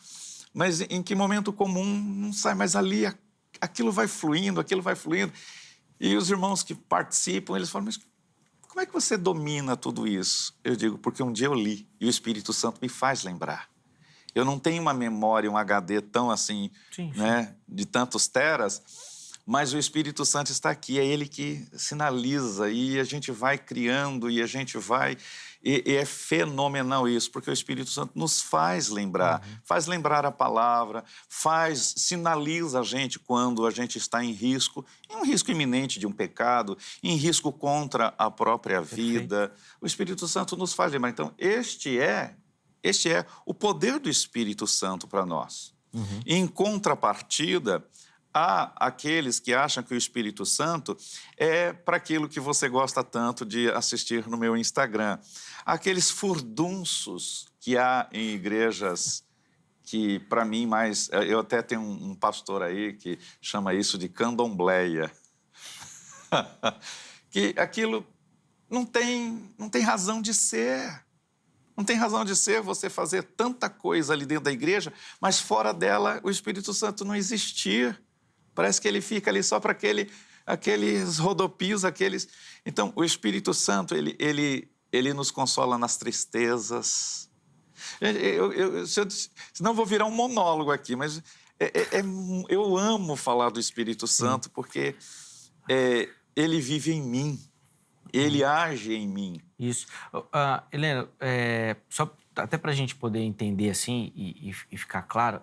Mas em que momento comum não sai, mas ali aquilo vai fluindo. E os irmãos que participam, eles falam, mas como é que você domina tudo isso? Eu digo, porque um dia eu li e o Espírito Santo me faz lembrar. Eu não tenho uma memória, um HD tão assim, sim. Né, de tantos teras, mas o Espírito Santo está aqui, é ele que sinaliza e a gente vai criando e a gente vai... E é fenomenal isso, porque o Espírito Santo nos faz lembrar, faz lembrar a palavra, sinaliza a gente quando a gente está em risco, em um risco iminente de um pecado, em risco contra a própria vida. O Espírito Santo nos faz lembrar. Então, este é Este é o poder do Espírito Santo para nós. Em contrapartida, há aqueles que acham que o Espírito Santo é para aquilo que você gosta tanto de assistir no meu Instagram. Aqueles furdunços que há em igrejas que, para mim, mais... Eu até tenho um pastor aí que chama isso de candombleia. Que aquilo não tem razão de ser. Não tem razão de ser você fazer tanta coisa ali dentro da igreja, mas fora dela o Espírito Santo não existir. Parece que ele fica ali só para aqueles rodopios, aqueles... Então, o Espírito Santo, ele nos consola nas tristezas. Senão eu vou virar um monólogo aqui, mas eu amo falar do Espírito Santo porque ele vive em mim, ele age em mim. Isso. Helena, só até para a gente poder entender assim e ficar claro,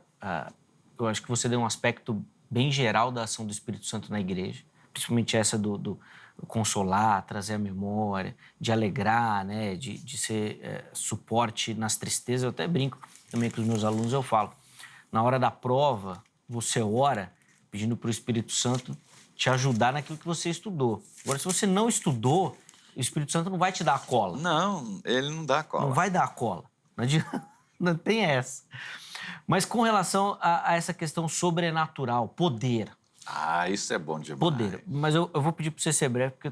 eu acho que você deu um aspecto bem geral da ação do Espírito Santo na igreja, principalmente essa do consolar, trazer a memória, de alegrar, né, de ser suporte nas tristezas. Eu até brinco também com os meus alunos, eu falo, na hora da prova, você ora pedindo para o Espírito Santo te ajudar naquilo que você estudou. Agora, se você não estudou, o Espírito Santo não vai te dar a cola. Não, ele não dá a cola. Não vai dar a cola. Não adianta, não tem essa. Mas com relação a essa questão sobrenatural, poder. Isso é bom demais. Poder. Mas eu vou pedir para você ser breve, porque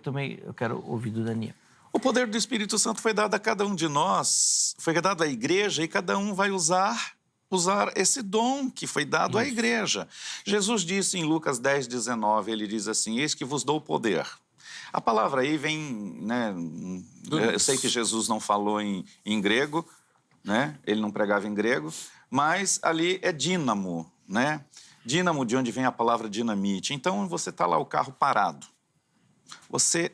eu quero ouvir do Daniel. O poder do Espírito Santo foi dado a cada um de nós, foi dado à igreja e cada um vai usar esse dom que foi dado à igreja. Jesus disse em Lucas 10:19, ele diz assim, eis que vos dou poder. A palavra aí vem, né, eu sei que Jesus não falou em grego, né, ele não pregava em grego, mas ali é dínamo, né? Dínamo, de onde vem a palavra dinamite. Então, você está lá, o carro parado. Você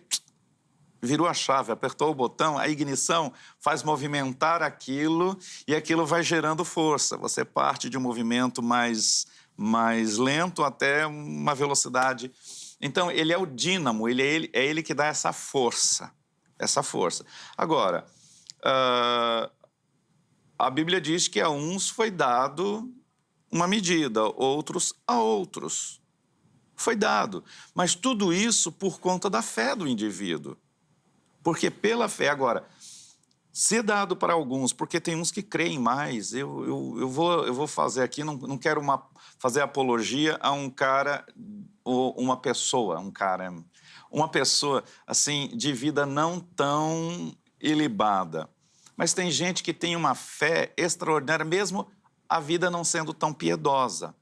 virou a chave, apertou o botão, a ignição faz movimentar aquilo e aquilo vai gerando força. Você parte de um movimento mais lento até uma velocidade. Então, ele é o dínamo, é ele que dá essa força. Agora, a Bíblia diz que a uns foi dado uma medida, outros a outros. Foi dado. Mas tudo isso por conta da fé do indivíduo. Porque pela fé, agora, se é dado para alguns, porque tem uns que creem mais, eu vou fazer aqui, não quero fazer apologia a um cara ou uma pessoa, uma pessoa, assim, de vida não tão ilibada. Mas tem gente que tem uma fé extraordinária, mesmo a vida não sendo tão piedosa.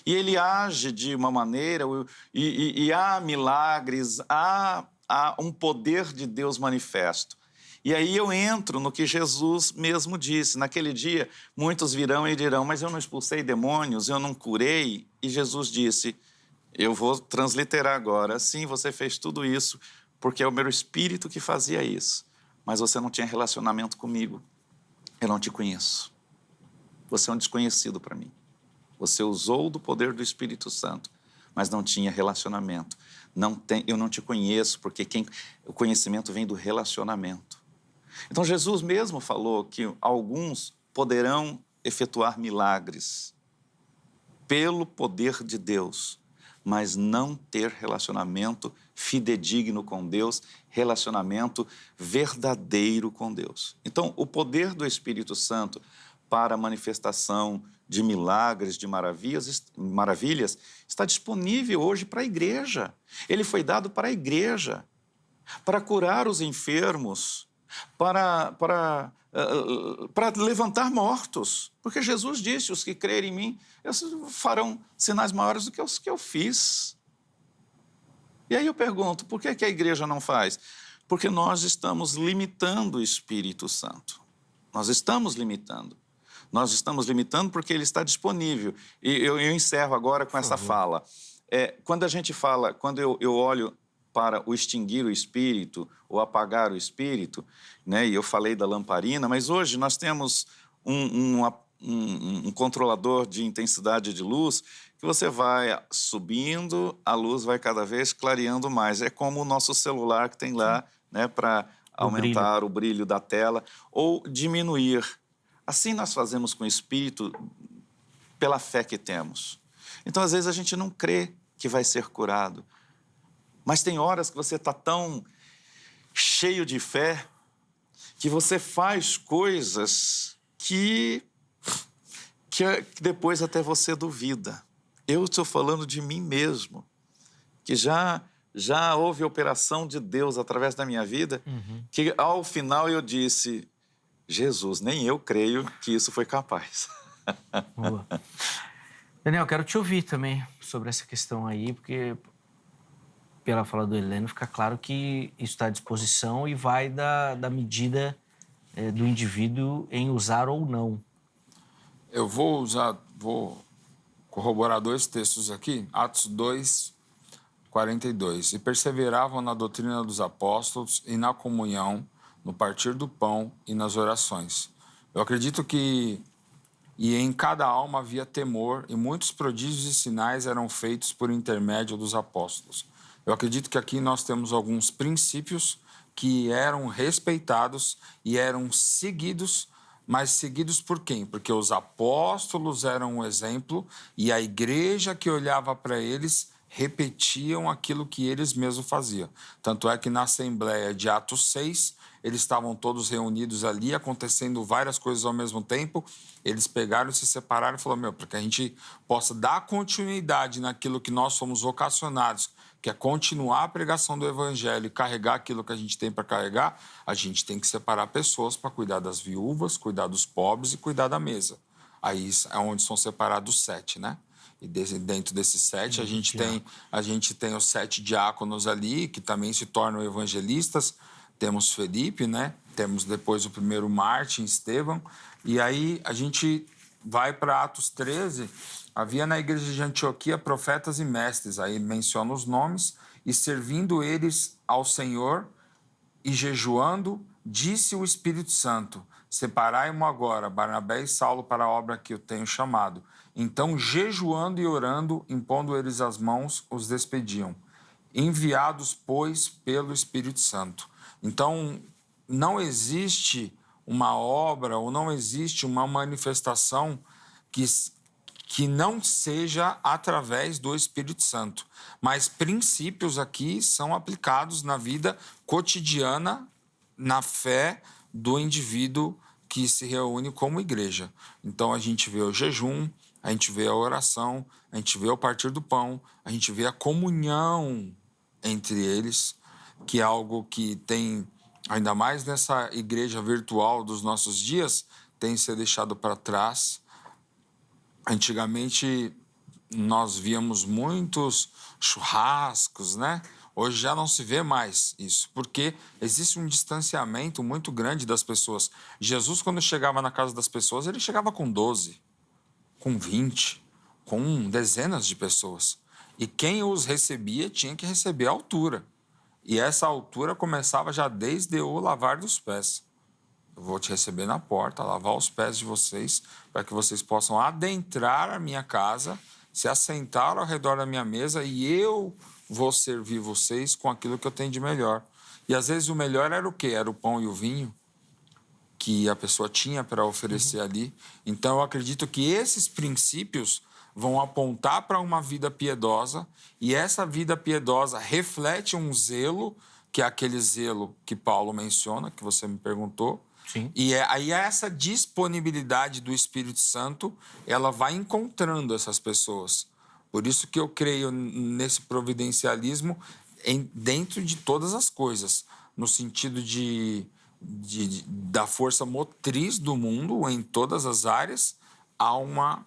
E ele age de uma maneira, e há milagres, há um poder de Deus manifesto. E aí eu entro no que Jesus mesmo disse. Naquele dia, muitos virão e dirão, mas eu não expulsei demônios, eu não curei. E Jesus disse, eu vou transliterar agora, sim, você fez tudo isso, porque é o meu Espírito que fazia isso. Mas você não tinha relacionamento comigo. Eu não te conheço. Você é um desconhecido para mim. Você usou do poder do Espírito Santo, mas não tinha relacionamento. Eu não te conheço, porque o conhecimento vem do relacionamento. Então, Jesus mesmo falou que alguns poderão efetuar milagres pelo poder de Deus, mas não ter relacionamento fidedigno com Deus, relacionamento verdadeiro com Deus. Então, o poder do Espírito Santo para a manifestação de milagres, de maravilhas, está disponível hoje para a igreja. Ele foi dado para a igreja, para curar os enfermos, para levantar mortos. Porque Jesus disse, os que crerem em mim, eles farão sinais maiores do que os que eu fiz. E aí eu pergunto, por que a igreja não faz? Porque nós estamos limitando o Espírito Santo. Nós estamos limitando. Nós estamos limitando porque ele está disponível. E eu encerro agora com essa fala. Quando a gente fala, quando eu olho para o extinguir o espírito ou apagar o espírito, né? E eu falei da lamparina, mas hoje nós temos um controlador de intensidade de luz que você vai subindo, a luz vai cada vez clareando mais. É como o nosso celular que tem lá, né, para aumentar o brilho da tela ou diminuir. Assim nós fazemos com o Espírito pela fé que temos. Então, às vezes, a gente não crê que vai ser curado. Mas tem horas que você está tão cheio de fé que você faz coisas que depois até você duvida. Eu estou falando de mim mesmo, que já houve operação de Deus através da minha vida, que ao final eu disse, Jesus, nem eu creio que isso foi capaz. Boa. Daniel, quero te ouvir também sobre essa questão aí, porque pela fala do Heleno fica claro que isso está à disposição e vai da medida do indivíduo em usar ou não. Eu vou corroborar 2 textos aqui, Atos 2, 42. E perseveravam na doutrina dos apóstolos e na comunhão, no partir do pão e nas orações. Eu acredito que em cada alma havia temor e muitos prodígios e sinais eram feitos por intermédio dos apóstolos. Eu acredito que aqui nós temos alguns princípios que eram respeitados e eram seguidos, mas seguidos por quem? Porque os apóstolos eram um exemplo e a igreja que olhava para eles repetiam aquilo que eles mesmos faziam. Tanto é que na Assembleia de Atos 6, eles estavam todos reunidos ali, acontecendo várias coisas ao mesmo tempo. Eles pegaram, se separaram e falaram, para que a gente possa dar continuidade naquilo que nós somos vocacionados, que é continuar a pregação do Evangelho e carregar aquilo que a gente tem para carregar, a gente tem que separar pessoas para cuidar das viúvas, cuidar dos pobres e cuidar da mesa. Aí é onde são separados 7, né? E dentro desses 7, a gente tem os 7 diáconos ali, que também se tornam evangelistas. Temos Felipe, né? Temos depois o primeiro Martim, Estevão. E aí a gente vai para Atos 13. Havia na igreja de Antioquia profetas e mestres. Aí menciona os nomes. E servindo eles ao Senhor e jejuando, disse o Espírito Santo, separai-mo agora, Barnabé e Saulo, para a obra que eu tenho chamado. Então, jejuando e orando, impondo eles as mãos, os despediam. Enviados, pois, pelo Espírito Santo. Então, não existe uma obra ou não existe uma manifestação que não seja através do Espírito Santo. Mas princípios aqui são aplicados na vida cotidiana, na fé do indivíduo que se reúne como igreja. Então, a gente vê o jejum, a gente vê a oração, a gente vê o partir do pão, a gente vê a comunhão entre eles, que é algo que tem, ainda mais nessa igreja virtual dos nossos dias, tem que ser deixado para trás. Antigamente, nós víamos muitos churrascos, né? Hoje já não se vê mais isso, porque existe um distanciamento muito grande das pessoas. Jesus, quando chegava na casa das pessoas, ele chegava com 12, com 20, com dezenas de pessoas. E quem os recebia tinha que receber a altura. E essa altura começava já desde o lavar dos pés. Eu vou te receber na porta, lavar os pés de vocês, para que vocês possam adentrar a minha casa, se assentar ao redor da minha mesa e eu vou servir vocês com aquilo que eu tenho de melhor. E às vezes o melhor era o quê? Era o pão e o vinho que a pessoa tinha para oferecer ali. Então eu acredito que esses princípios vão apontar para uma vida piedosa e essa vida piedosa reflete um zelo, que é aquele zelo que Paulo menciona, que você me perguntou. Sim. E aí essa disponibilidade do Espírito Santo, ela vai encontrando essas pessoas. Por isso que eu creio nesse providencialismo dentro de todas as coisas, no sentido da força motriz do mundo, em todas as áreas, há uma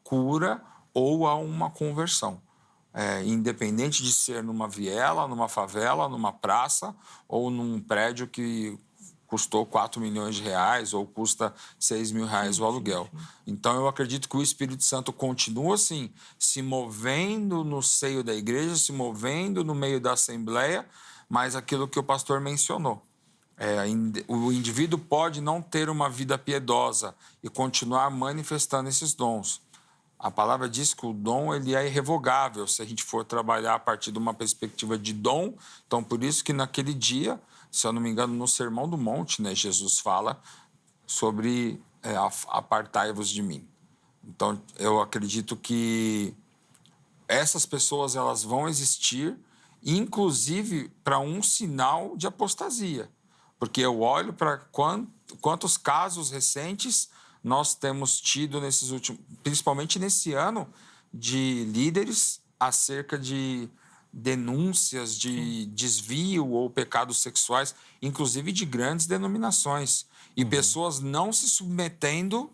cura ou há uma conversão. Independente de ser numa viela, numa favela, numa praça ou num prédio que custou 4 milhões de reais ou custa 6 mil reais o aluguel. Então, eu acredito que o Espírito Santo continua, assim, se movendo no seio da igreja, se movendo no meio da assembleia, mas aquilo que o pastor mencionou. O indivíduo pode não ter uma vida piedosa e continuar manifestando esses dons. A palavra diz que o dom ele é irrevogável se a gente for trabalhar a partir de uma perspectiva de dom. Então, por isso que naquele dia, se eu não me engano, no Sermão do Monte, né, Jesus fala sobre apartai-vos de mim. Então, eu acredito que essas pessoas elas vão existir, inclusive para um sinal de apostasia. Porque eu olho para quantos casos recentes nós temos tido nesses últimos, principalmente nesse ano, de líderes acerca de denúncias de desvio ou pecados sexuais, inclusive de grandes denominações, e pessoas não se submetendo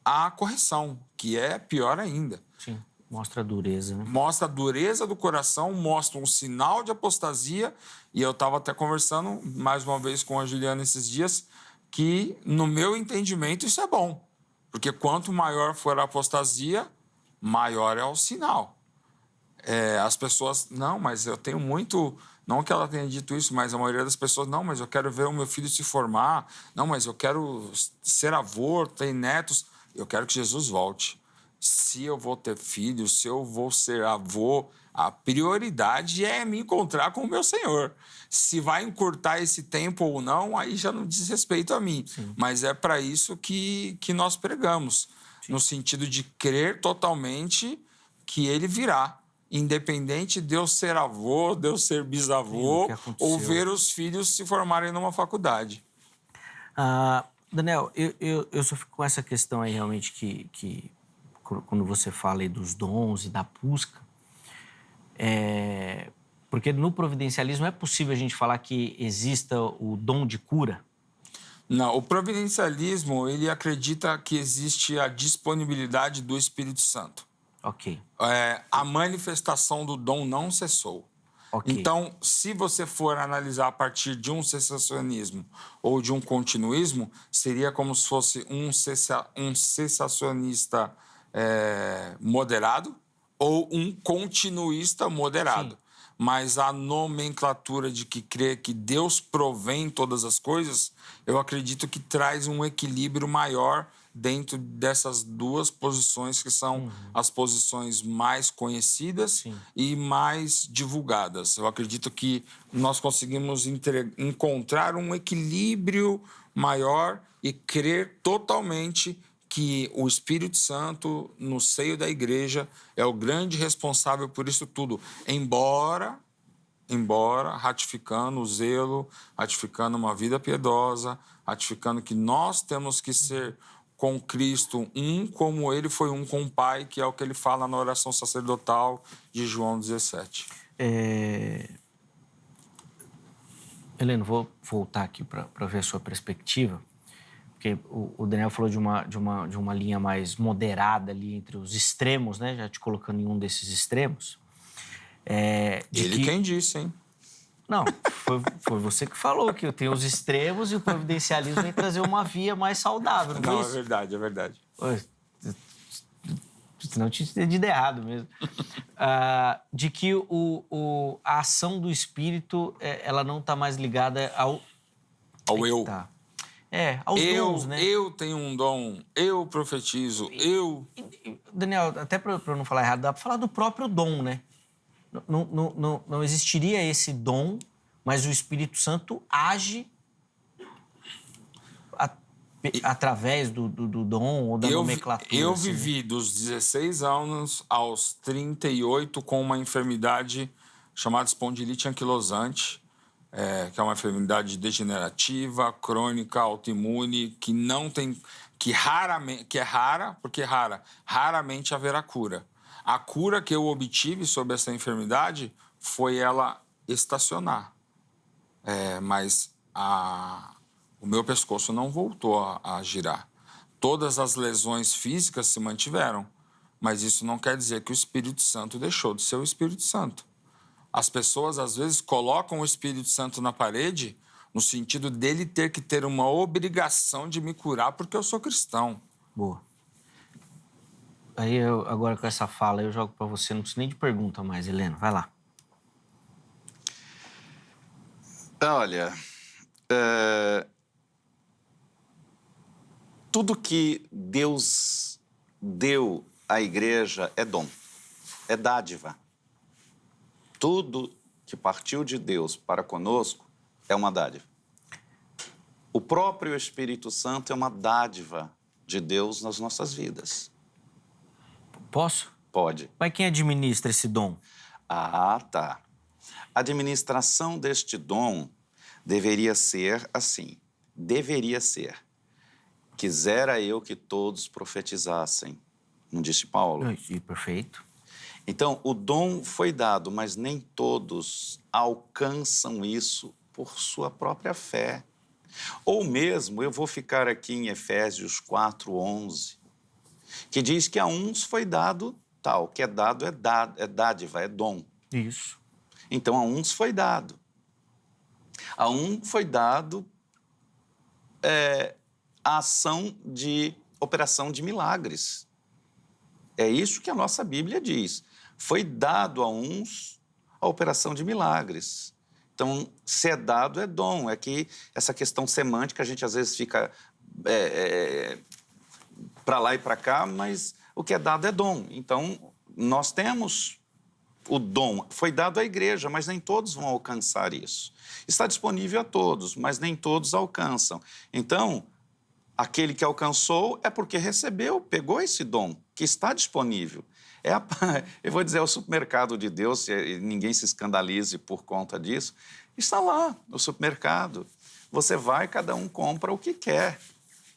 à correção, que é pior ainda. Sim, mostra a dureza, né? Mostra a dureza do coração, mostra um sinal de apostasia, e eu estava até conversando mais uma vez com a Juliana esses dias, que, no meu entendimento, isso é bom, porque quanto maior for a apostasia, maior é o sinal. As pessoas, não, mas eu tenho muito... Não que ela tenha dito isso, mas a maioria das pessoas, não, mas eu quero ver o meu filho se formar, não, mas eu quero ser avô, ter netos, eu quero que Jesus volte. Se eu vou ter filhos, se eu vou ser avô, a prioridade é me encontrar com o meu Senhor. Se vai encurtar esse tempo ou não, aí já não diz respeito a mim. Sim. Mas é para isso que nós pregamos, sim, no sentido de crer totalmente que ele virá. Independente de eu ser avô, de eu ser bisavô, ou ver os filhos se formarem numa faculdade. Daniel, eu só fico com essa questão aí realmente que quando você fala aí dos dons e da busca, porque no providencialismo é possível a gente falar que exista o dom de cura? Não, o providencialismo, ele acredita que existe a disponibilidade do Espírito Santo. Ok. A manifestação do dom não cessou. Okay. Então, se você for analisar a partir de um cessacionismo ou de um continuismo, seria como se fosse um cessacionista moderado ou um continuista moderado. Sim. Mas a nomenclatura de que crê que Deus provém todas as coisas, eu acredito que traz um equilíbrio maior dentro dessas duas posições que são as posições mais conhecidas, sim, e mais divulgadas. Eu acredito que nós conseguimos encontrar um equilíbrio maior e crer totalmente que o Espírito Santo, no seio da igreja, é o grande responsável por isso tudo, embora ratificando o zelo, ratificando uma vida piedosa, ratificando que nós temos que ser com Cristo como ele foi com o Pai, que é o que ele fala na oração sacerdotal de João 17. Heleno, vou voltar aqui para ver a sua perspectiva, porque o Daniel falou de uma linha mais moderada ali entre os extremos, né? Já te colocando em um desses extremos. Quem disse, hein? Não, foi você que falou que tem os extremos e o providencialismo vem trazer uma via mais saudável. Não, é verdade, é verdade. Não tinha entendido errado mesmo. De que a ação do Espírito ela não está mais ligada ao eu. Tá. Aos dons, né? Eu tenho um dom, eu profetizo, Daniel, até para eu não falar errado, dá para falar do próprio dom, né? Não existiria esse dom, mas o Espírito Santo age através do dom ou da nomenclatura. Eu vivi dos 16 anos aos 38 com uma enfermidade chamada espondilite anquilosante, que é uma enfermidade degenerativa, crônica, autoimune, que não tem, que é rara, porque raramente haverá cura. A cura que eu obtive sobre essa enfermidade foi ela estacionar. Mas o meu pescoço não voltou a girar. Todas as lesões físicas se mantiveram, mas isso não quer dizer que o Espírito Santo deixou de ser o Espírito Santo. As pessoas, às vezes, colocam o Espírito Santo na parede no sentido dele ter que ter uma obrigação de me curar porque eu sou cristão. Boa. Aí, agora com essa fala, eu jogo para você, não preciso nem de pergunta mais, Heleno. Vai lá. Olha, tudo que Deus deu à igreja é dom, é dádiva. Tudo que partiu de Deus para conosco é uma dádiva. O próprio Espírito Santo é uma dádiva de Deus nas nossas vidas. Posso? Pode. Mas quem administra esse dom? Ah, tá. A administração deste dom deveria ser assim. Deveria ser. Quisera eu que todos profetizassem. Não disse Paulo? Perfeito. Então, o dom foi dado, mas nem todos alcançam isso por sua própria fé. Ou mesmo, eu vou ficar aqui em Efésios 4:11, que diz que a uns foi dado tal, que é dado é dádiva, é dom. Isso. Então, a uns foi dado. A um foi dado a ação de operação de milagres. É isso que a nossa Bíblia diz. Foi dado a uns a operação de milagres. Então, se é dado, é dom. É que essa questão semântica, a gente às vezes fica para lá e para cá, mas o que é dado é dom. Então, nós temos o dom. Foi dado à igreja, mas nem todos vão alcançar isso. Está disponível a todos, mas nem todos alcançam. Então, aquele que alcançou é porque recebeu, pegou esse dom que está disponível. Eu vou dizer, é o supermercado de Deus, se ninguém se escandalize por conta disso. Está lá, no supermercado. Você vai, cada um compra o que quer.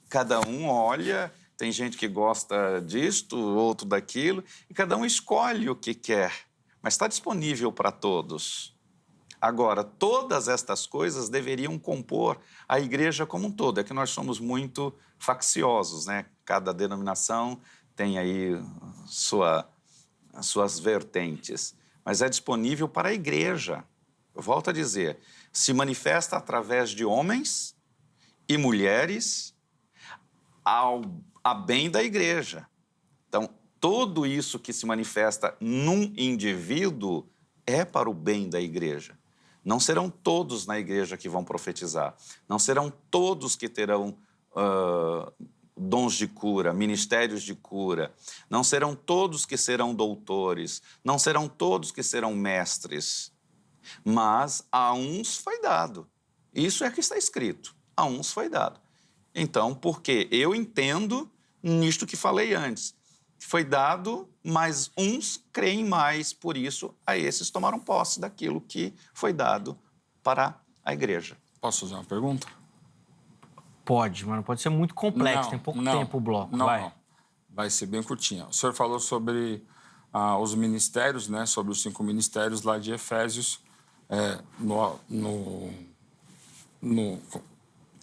Cada um olha, tem gente que gosta disto, outro daquilo, e cada um escolhe o que quer. Mas está disponível para todos. Agora, todas estas coisas deveriam compor a igreja como um todo. É que nós somos muito facciosos, né? Cada denominação tem aí suas vertentes. Mas é disponível para a igreja. Eu volto a dizer, se manifesta através de homens e mulheres a bem da igreja. Então, tudo isso que se manifesta num indivíduo é para o bem da igreja. Não serão todos na igreja que vão profetizar. Não serão todos que terão dons de cura, ministérios de cura. Não serão todos que serão doutores. Não serão todos que serão mestres. Mas a uns foi dado. Isso é que está escrito. A uns foi dado. Então, porque eu entendo nisto que falei antes. Foi dado, mas uns creem mais, por isso a esses tomaram posse daquilo que foi dado para a igreja. Posso fazer uma pergunta? Pode, mas não pode ser muito complexo, tem pouco tempo o bloco. Não. Vai ser bem curtinha. O senhor falou sobre os ministérios, né? Sobre os 5 ministérios lá de Efésios, no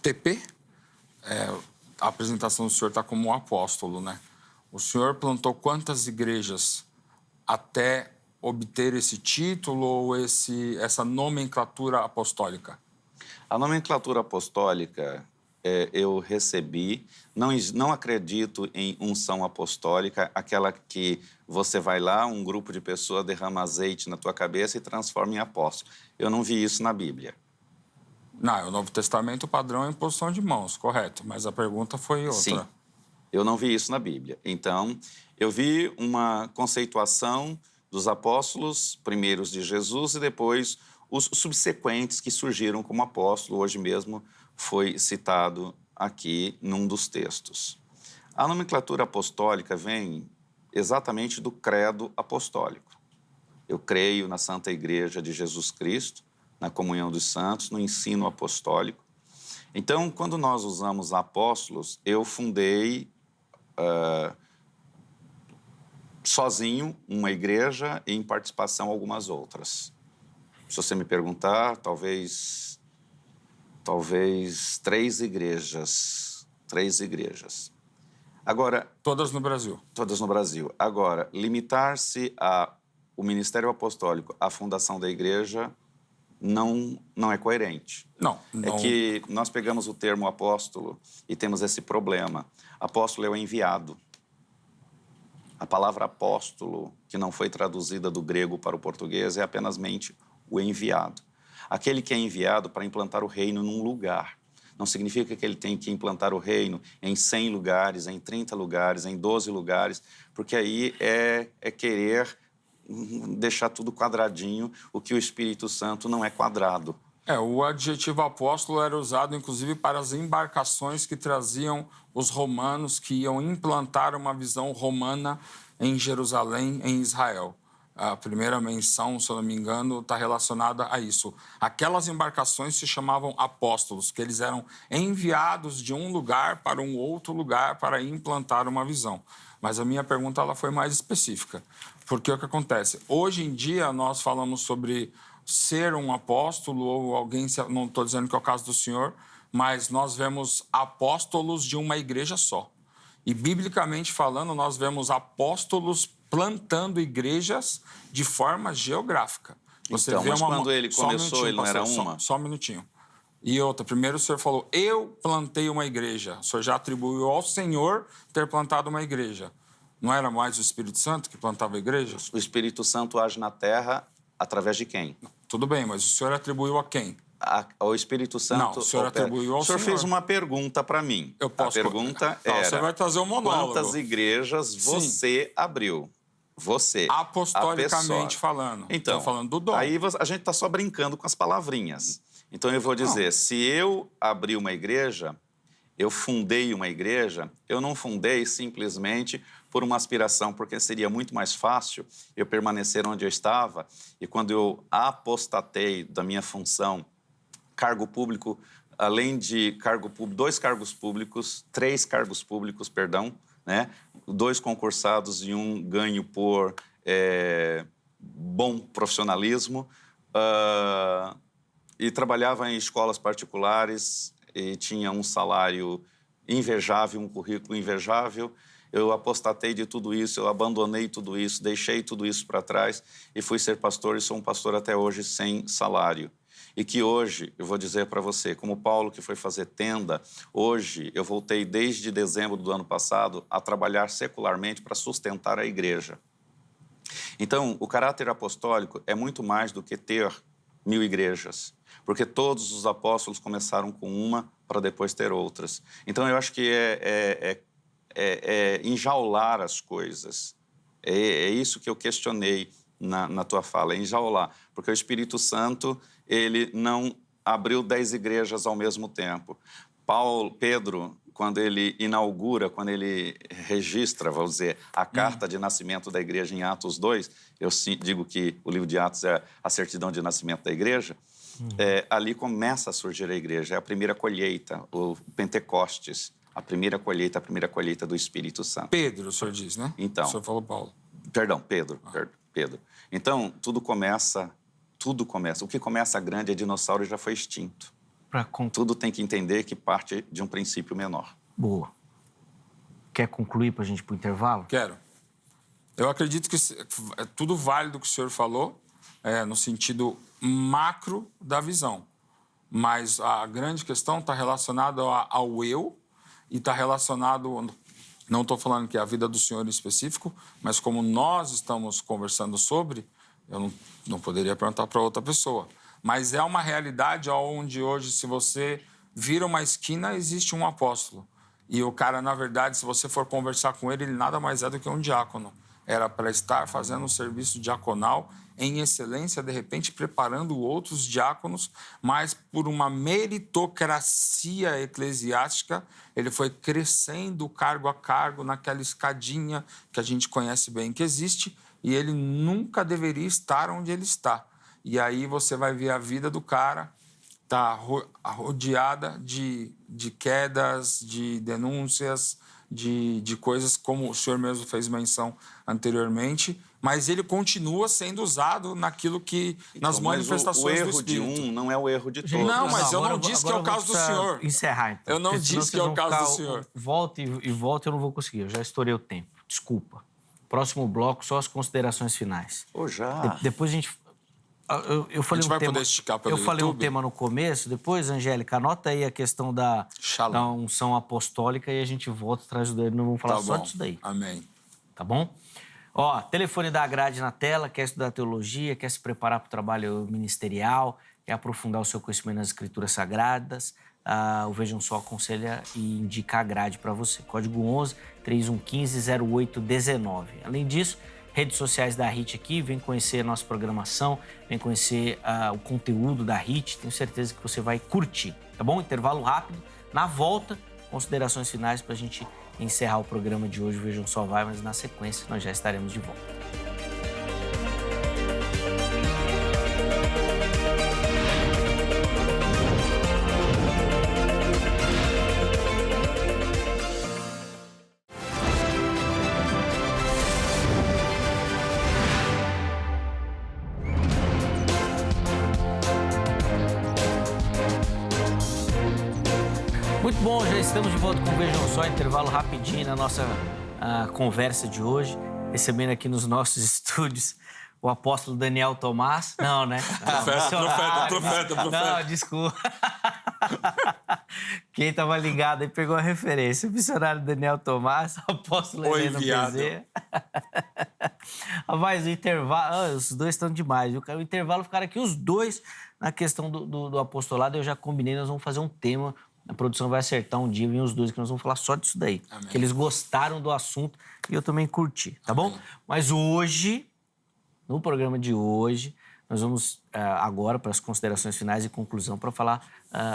TP. A apresentação do senhor está como um apóstolo, né? O senhor plantou quantas igrejas até obter esse título ou essa nomenclatura apostólica? A nomenclatura apostólica eu recebi, não acredito em unção apostólica, aquela que você vai lá, um grupo de pessoas derrama azeite na tua cabeça e transforma em apóstolo. Eu não vi isso na Bíblia. Não, o Novo Testamento, o padrão é imposição de mãos, correto. Mas a pergunta foi outra. Sim, eu não vi isso na Bíblia. Então, eu vi uma conceituação dos apóstolos primeiros de Jesus e depois os subsequentes que surgiram como apóstolo. Hoje mesmo foi citado aqui num dos textos. A nomenclatura apostólica vem exatamente do credo apostólico. Eu creio na Santa Igreja de Jesus Cristo, na comunhão dos santos, no ensino apostólico. Então, quando nós usamos apóstolos, eu fundei sozinho uma igreja e em participação algumas outras. Se você me perguntar, talvez 3 igrejas. 3 igrejas. Agora... Todas no Brasil? Todas no Brasil. Agora, limitar-se ao ministério apostólico, à fundação da igreja, não é coerente. Não. É que nós pegamos o termo apóstolo e temos esse problema. Apóstolo é o enviado. A palavra apóstolo, que não foi traduzida do grego para o português, é apenas o enviado. Aquele que é enviado para implantar o reino num lugar. Não significa que ele tem que implantar o reino em 100 lugares, em 30 lugares, em 12 lugares, porque aí é querer deixar tudo quadradinho, o que o Espírito Santo não é quadrado. O adjetivo apóstolo era usado, inclusive, para as embarcações que traziam os romanos que iam implantar uma visão romana em Jerusalém, em Israel. A primeira menção, se eu não me engano, está relacionada a isso. Aquelas embarcações se chamavam apóstolos, que eles eram enviados de um lugar para um outro lugar para implantar uma visão. Mas a minha pergunta ela foi mais específica. Porque o que acontece? Hoje em dia, nós falamos sobre ser um apóstolo ou alguém... Não estou dizendo que é o caso do senhor, mas nós vemos apóstolos de uma igreja só. E, biblicamente falando, nós vemos apóstolos plantando igrejas de forma geográfica. Você então, vê mas quando ele começou, ele não era uma? Só um minutinho. E outra, primeiro o senhor falou, eu plantei uma igreja. O senhor já atribuiu ao Senhor ter plantado uma igreja. Não era mais o Espírito Santo que plantava igrejas? O Espírito Santo age na terra através de quem? Tudo bem, mas o senhor atribuiu a quem? Ao Espírito Santo. Não, o senhor atribuiu ao Senhor. O senhor fez uma pergunta para mim. Eu posso... A pergunta era... Você vai trazer um monólogo. Quantas igrejas você abriu? Você. Apostolicamente falando. Então, estou falando do dom. Aí a gente está só brincando com as palavrinhas. Então, eu vou dizer, se eu abri uma igreja, eu fundei uma igreja, eu não fundei simplesmente por uma aspiração, porque seria muito mais fácil eu permanecer onde eu estava. E quando eu apostatei da minha função, cargo público, além de cargo público, 2 cargos públicos, 3 cargos públicos, perdão, né? 2 concursados e 1 ganho por bom profissionalismo. E trabalhava em escolas particulares e tinha um salário invejável, um currículo invejável. Eu apostatei de tudo isso, eu abandonei tudo isso, deixei tudo isso para trás e fui ser pastor e sou um pastor até hoje sem salário. E que hoje, eu vou dizer para você, como Paulo que foi fazer tenda, hoje eu voltei desde dezembro do ano passado a trabalhar secularmente para sustentar a igreja. Então, o caráter apostólico é muito mais do que ter 1000 igrejas, porque todos os apóstolos começaram com uma para depois ter outras. Então, eu acho que é enjaular as coisas. É isso que eu questionei na tua fala, é enjaular. Porque o Espírito Santo, ele não abriu 10 igrejas ao mesmo tempo. Pedro, quando ele inaugura, quando ele registra, vamos dizer, a carta de nascimento da igreja em Atos 2, eu digo que o livro de Atos é a certidão de nascimento da igreja, ali começa a surgir a igreja, é a primeira colheita, o Pentecostes, a primeira colheita do Espírito Santo. Pedro, o senhor diz, né? Então, o senhor falou Paulo. Perdão, Pedro. Então, tudo começa. O que começa grande é dinossauro e já foi extinto. Tudo tem que entender que parte de um princípio menor. Boa. Quer concluir para a gente ir para o intervalo? Quero. Eu acredito que é tudo válido que o senhor falou, no sentido macro da visão. Mas a grande questão está relacionada ao eu e está relacionado... Não estou falando que é a vida do senhor em específico, mas como nós estamos conversando sobre, eu não poderia perguntar para outra pessoa. Mas é uma realidade onde hoje, se você vira uma esquina, existe um apóstolo. E o cara, na verdade, se você for conversar com ele, ele nada mais é do que um diácono. Era para estar fazendo um serviço diaconal em excelência, de repente preparando outros diáconos, mas por uma meritocracia eclesiástica, ele foi crescendo cargo a cargo naquela escadinha que a gente conhece bem que existe, e ele nunca deveria estar onde ele está. E aí você vai ver a vida do cara tá rodeada de quedas, de denúncias, de coisas como o senhor mesmo fez menção anteriormente, mas ele continua sendo usado naquilo que nas manifestações do Espírito. O erro de um não é o erro de todos. Não, mas eu não disse que é o caso do senhor. Encerrar, então. Eu não disse que é o caso do senhor. Volta e volta, eu não vou conseguir. Eu já estourei o tempo. Desculpa. Próximo bloco, só as considerações finais. Já. Depois a gente... Eu falei a gente vai poder esticar pelo YouTube? Falei um tema no começo, depois, Angélica, anota aí a questão da unção apostólica e a gente volta atrás do dedo, não vamos falar só disso daí. Amém. Tá bom? Telefone da grade na tela, quer estudar teologia, quer se preparar para o trabalho ministerial, quer aprofundar o seu conhecimento nas escrituras sagradas, o Vejam Só aconselha e indica a grade para você. Código 11 3115 0819. Além disso, redes sociais da HIT aqui, vem conhecer a nossa programação, vem conhecer o conteúdo da HIT. Tenho certeza que você vai curtir, tá bom? Intervalo rápido. Na volta, considerações finais para a gente encerrar o programa de hoje. Vejam Só Vai, mas na sequência nós já estaremos de volta. Muito bom, já estamos de volta com o Vejam Só, intervalo rapidinho na nossa conversa de hoje, recebendo aqui nos nossos estúdios o apóstolo Daniel Tomás. Não, né? Profeta. Não, desculpa. Quem estava ligado aí pegou a referência. O missionário Daniel Tomás, o apóstolo Heleno Bezerra. Mas o intervalo... os dois estão demais. O intervalo ficaram aqui os dois na questão do apostolado. Eu já combinei, nós vamos fazer um tema. A produção vai acertar um dia, vem os dois, que nós vamos falar só disso daí. Amém. Que eles gostaram do assunto e eu também curti, tá bom? Mas hoje, no programa de hoje, nós vamos agora para as considerações finais e conclusão para falar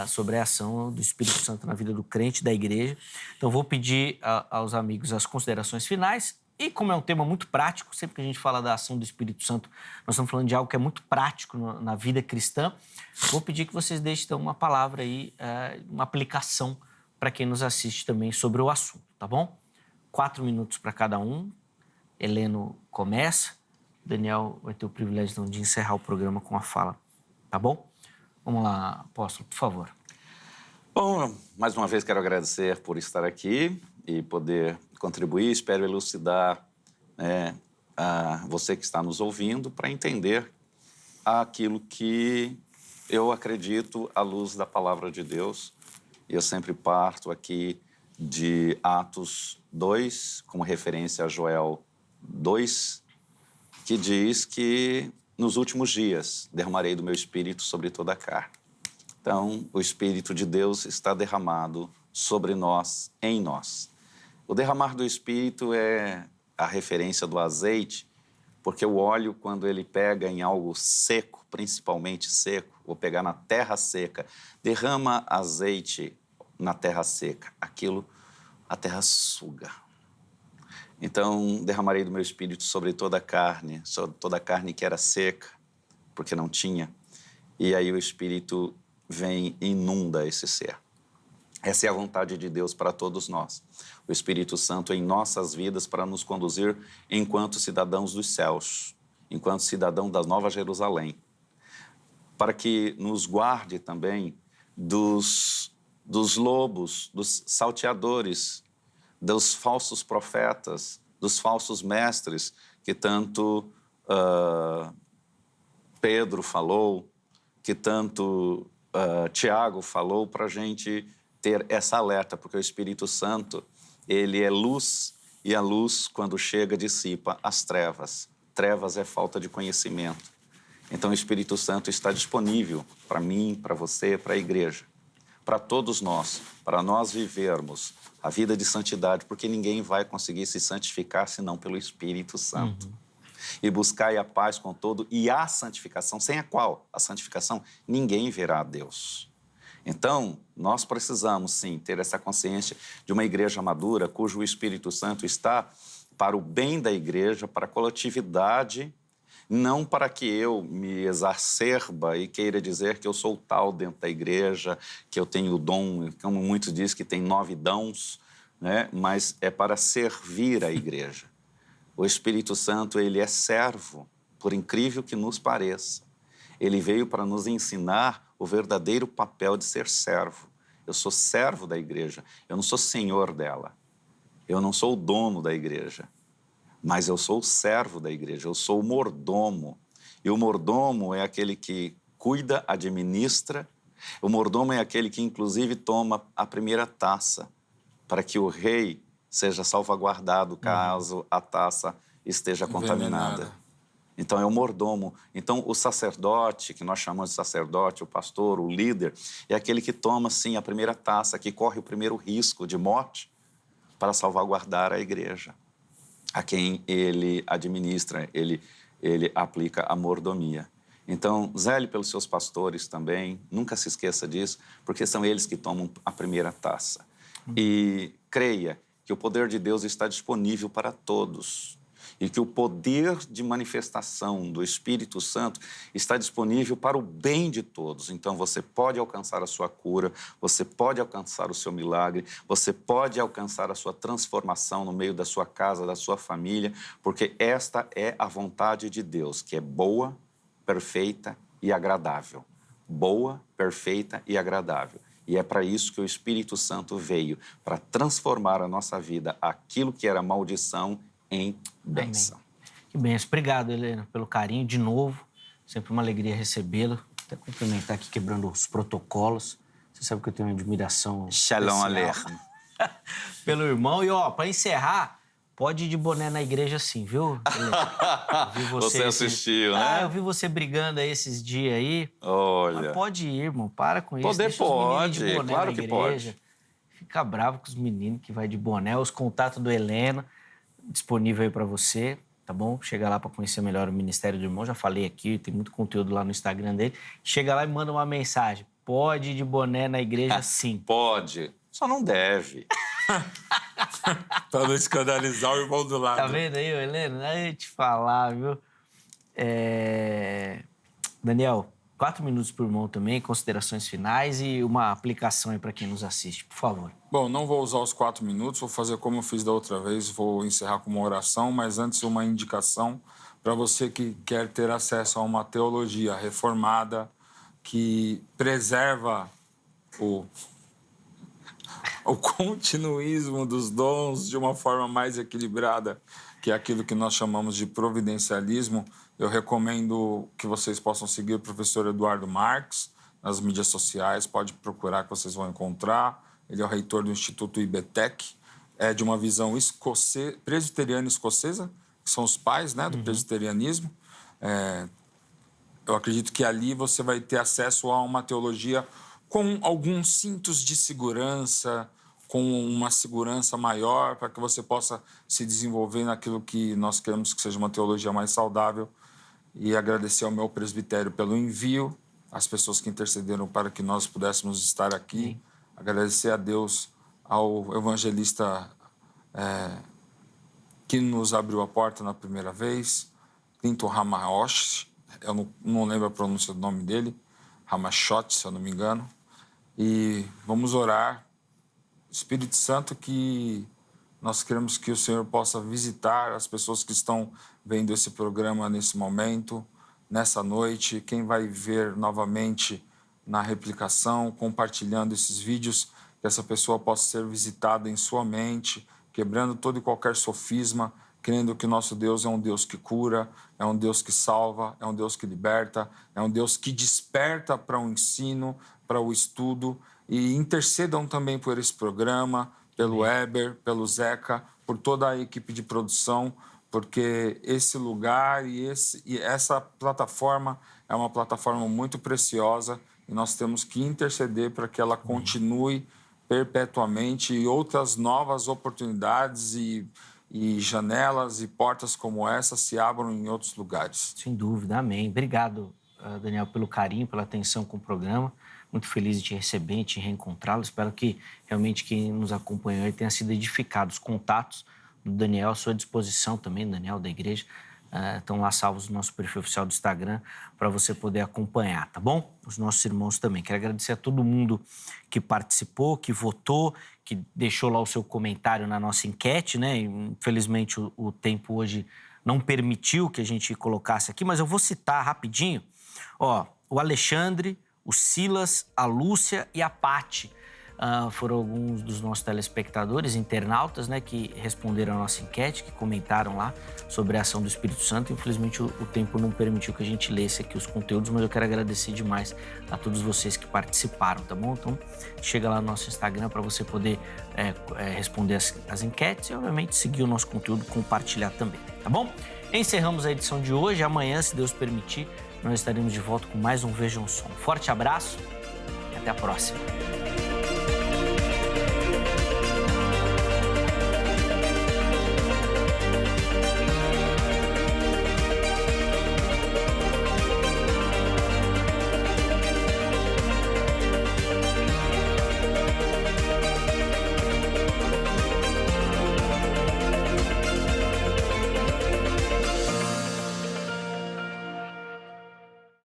sobre a ação do Espírito Santo na vida do crente da igreja. Então, vou pedir aos amigos as considerações finais. E como é um tema muito prático, sempre que a gente fala da ação do Espírito Santo, nós estamos falando de algo que é muito prático na vida cristã, vou pedir que vocês deixem então uma palavra aí, uma aplicação para quem nos assiste também sobre o assunto, tá bom? 4 minutos para cada um. Heleno começa. Daniel vai ter o privilégio então, de encerrar o programa com a fala, tá bom? Vamos lá, apóstolo, por favor. Bom, mais uma vez quero agradecer por estar aqui e poder contribuir. Espero elucidar a você que está nos ouvindo para entender aquilo que eu acredito à luz da palavra de Deus. Eu sempre parto aqui de Atos 2, como referência a Joel 2, que diz que nos últimos dias derramarei do meu espírito sobre toda a carne. Então, o Espírito de Deus está derramado sobre nós, em nós. O derramar do Espírito é a referência do azeite, porque o óleo, quando ele pega em algo seco, principalmente seco, ou pegar na terra seca, derrama azeite na terra seca. Aquilo, a terra suga. Então, derramarei do meu Espírito sobre toda a carne que era seca, porque não tinha. E aí o Espírito vem e inunda esse ser. Essa é a vontade de Deus para todos nós. O Espírito Santo em nossas vidas para nos conduzir enquanto cidadãos dos céus, enquanto cidadão da Nova Jerusalém, para que nos guarde também dos lobos, dos salteadores, dos falsos profetas, dos falsos mestres que tanto Pedro falou, que tanto Tiago falou, para a gente ter essa alerta, porque o Espírito Santo, ele é luz, e a luz, quando chega, dissipa as trevas. Trevas é falta de conhecimento. Então, o Espírito Santo está disponível para mim, para você, para a igreja, para todos nós, para nós vivermos a vida de santidade, porque ninguém vai conseguir se santificar senão pelo Espírito Santo. E buscai a paz com todo, e a santificação, sem a qual a santificação, ninguém verá a Deus. Então, nós precisamos, sim, ter essa consciência de uma igreja madura, cujo Espírito Santo está para o bem da igreja, para a coletividade, não para que eu me exacerba e queira dizer que eu sou tal dentro da igreja, que eu tenho o dom, como muitos dizem que tem 9 dons, né? Mas é para servir a igreja. O Espírito Santo, ele é servo, por incrível que nos pareça. Ele veio para nos ensinar o verdadeiro papel de ser servo. Eu sou servo da igreja, eu não sou senhor dela. Eu não sou o dono da igreja, mas eu sou o servo da igreja, eu sou o mordomo. E o mordomo é aquele que cuida, administra. O mordomo é aquele que, inclusive, toma a primeira taça, para que o rei seja salvaguardado caso a taça esteja contaminada. Então, é o mordomo. Então, o sacerdote, que nós chamamos de sacerdote, o pastor, o líder, é aquele que toma, sim, a primeira taça, que corre o primeiro risco de morte para salvaguardar a igreja. a quem ele administra, ele aplica a mordomia. Então, zele pelos seus pastores também, nunca se esqueça disso, porque são eles que tomam a primeira taça. E creia que o poder de Deus está disponível para todos e que o poder de manifestação do Espírito Santo está disponível para o bem de todos. Então, você pode alcançar a sua cura, você pode alcançar o seu milagre, você pode alcançar a sua transformação no meio da sua casa, da sua família, porque esta é a vontade de Deus, que é boa, perfeita e agradável. Boa, perfeita e agradável. E é para isso que o Espírito Santo veio, para transformar a nossa vida, aquilo que era maldição, em bênção. Amém. Que bênção. Obrigado, Helena, pelo carinho de novo. Sempre uma alegria recebê-lo. Até cumprimentar aqui, quebrando os protocolos. Você sabe que eu tenho uma admiração Shalom Aleichem. Pelo irmão. E, ó, para encerrar, pode ir de boné na igreja sim, viu, Helena? Eu vi você assistiu, né? Eu vi você brigando aí esses dias aí. Olha. Mas pode ir, irmão. Para com isso. Poder Deixa os meninos de pode, boné claro na que igreja. pode. Fica bravo com os meninos que vai de boné. Os contatos do Helena disponível aí para você, tá bom? Chega lá para conhecer melhor o Ministério do Irmão. Já falei aqui, tem muito conteúdo lá no Instagram dele. Chega lá e manda uma mensagem. Pode ir de boné na igreja, sim. Pode, só não deve. Para não escandalizar o irmão do lado. Tá vendo aí, Helena? Aí eu te falar, viu? Daniel, 4 minutos por irmão também, considerações finais e uma aplicação aí para quem nos assiste, por favor. Bom, não vou usar os 4 minutos, vou fazer como eu fiz da outra vez, vou encerrar com uma oração, mas antes uma indicação para você que quer ter acesso a uma teologia reformada que preserva o continuismo dos dons de uma forma mais equilibrada, que é aquilo que nós chamamos de providencialismo. Eu recomendo que vocês possam seguir o professor Eduardo Marques nas mídias sociais, pode procurar que vocês vão encontrar. Ele é o reitor do Instituto IBTEC, é de uma visão presbiteriana escocesa, que são os pais, né, do presbiterianismo. Eu acredito que ali você vai ter acesso a uma teologia com alguns cintos de segurança, com uma segurança maior, para que você possa se desenvolver naquilo que nós queremos que seja uma teologia mais saudável. E agradecer ao meu presbitério pelo envio, às pessoas que intercederam para que nós pudéssemos estar aqui. Sim. Agradecer a Deus, ao evangelista que nos abriu a porta na primeira vez, Clinton Ramaosh, eu não lembro a pronúncia do nome dele, Ramachot, se eu não me engano. E vamos orar. Espírito Santo, que nós queremos que o Senhor possa visitar as pessoas que estão vendo esse programa nesse momento, nessa noite. Quem vai ver novamente na replicação, compartilhando esses vídeos, que essa pessoa possa ser visitada em sua mente, quebrando todo e qualquer sofisma, crendo que o nosso Deus é um Deus que cura, é um Deus que salva, é um Deus que liberta, é um Deus que desperta para o ensino, para o estudo. E intercedam também por esse programa, pelo Eber, pelo Zeca, por toda a equipe de produção, porque esse lugar e essa plataforma é uma plataforma muito preciosa e nós temos que interceder para que ela continue perpetuamente e outras novas oportunidades e janelas e portas como essa se abram em outros lugares. Sem dúvida, amém. Obrigado, Daniel, pelo carinho, pela atenção com o programa. Muito feliz de te receber, de te reencontrá-lo. Espero que realmente quem nos acompanhou tenha sido edificado. Os contatos do Daniel à sua disposição também, Daniel da igreja, estão lá salvos no nosso perfil oficial do Instagram para você poder acompanhar, tá bom? Os nossos irmãos também. Quero agradecer a todo mundo que participou, que votou, que deixou lá o seu comentário na nossa enquete, né? Infelizmente o tempo hoje não permitiu que a gente colocasse aqui, mas eu vou citar rapidinho. Ó, o Alexandre, o Silas, a Lúcia e a Pati foram alguns dos nossos telespectadores, internautas, né, que responderam a nossa enquete, que comentaram lá sobre a ação do Espírito Santo. Infelizmente, o tempo não permitiu que a gente lesse aqui os conteúdos, mas eu quero agradecer demais a todos vocês que participaram, tá bom? Então, chega lá no nosso Instagram para você poder responder as enquetes e, obviamente, seguir o nosso conteúdo, compartilhar também, tá bom? Encerramos a edição de hoje. Amanhã, se Deus permitir, nós estaremos de volta com mais um Vejam Som. Forte abraço e até a próxima.